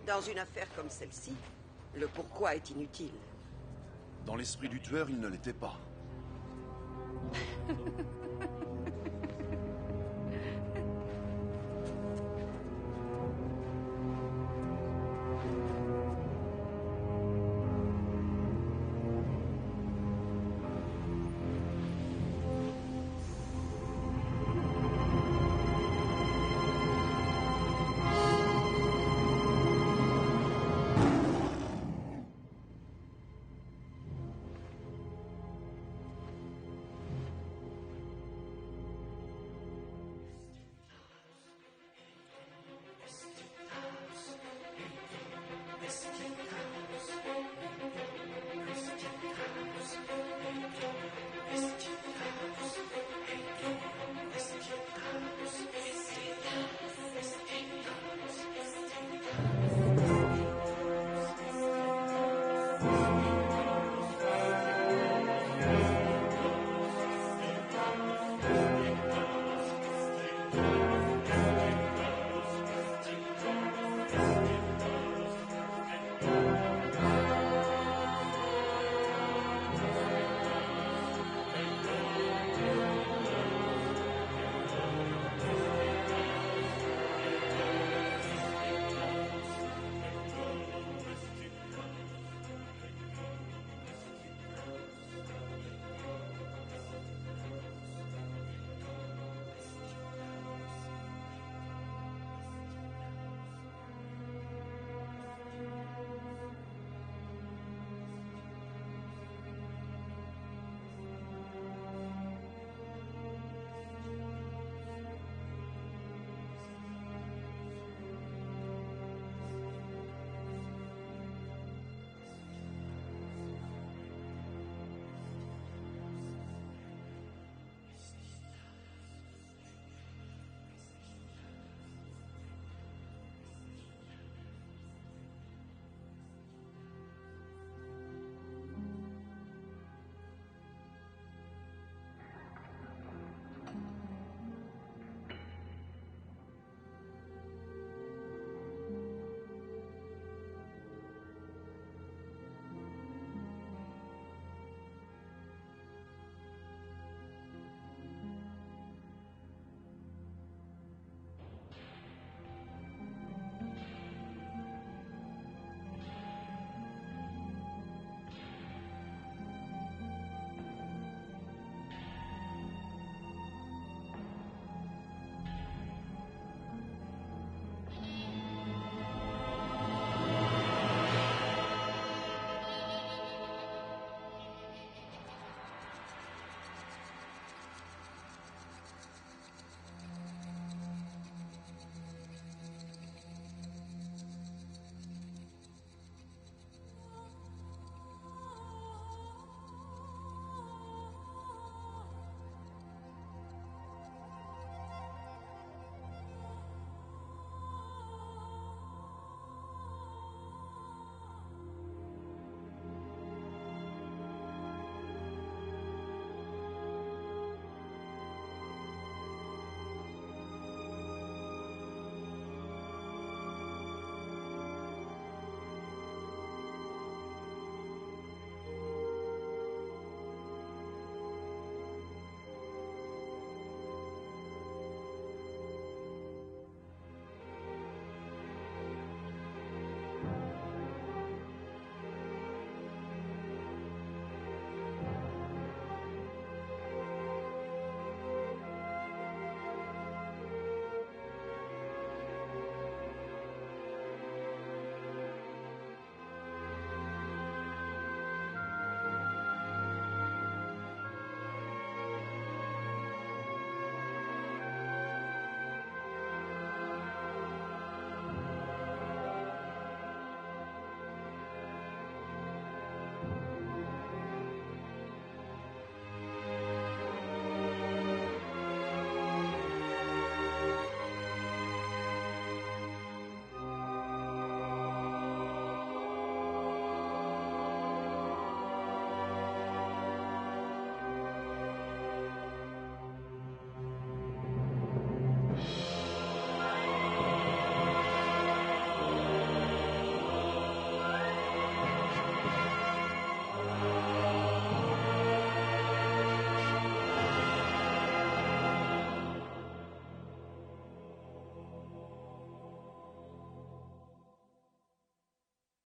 Dans une affaire comme celle-ci, le pourquoi est inutile. Dans l'esprit du tueur, il ne l'était pas.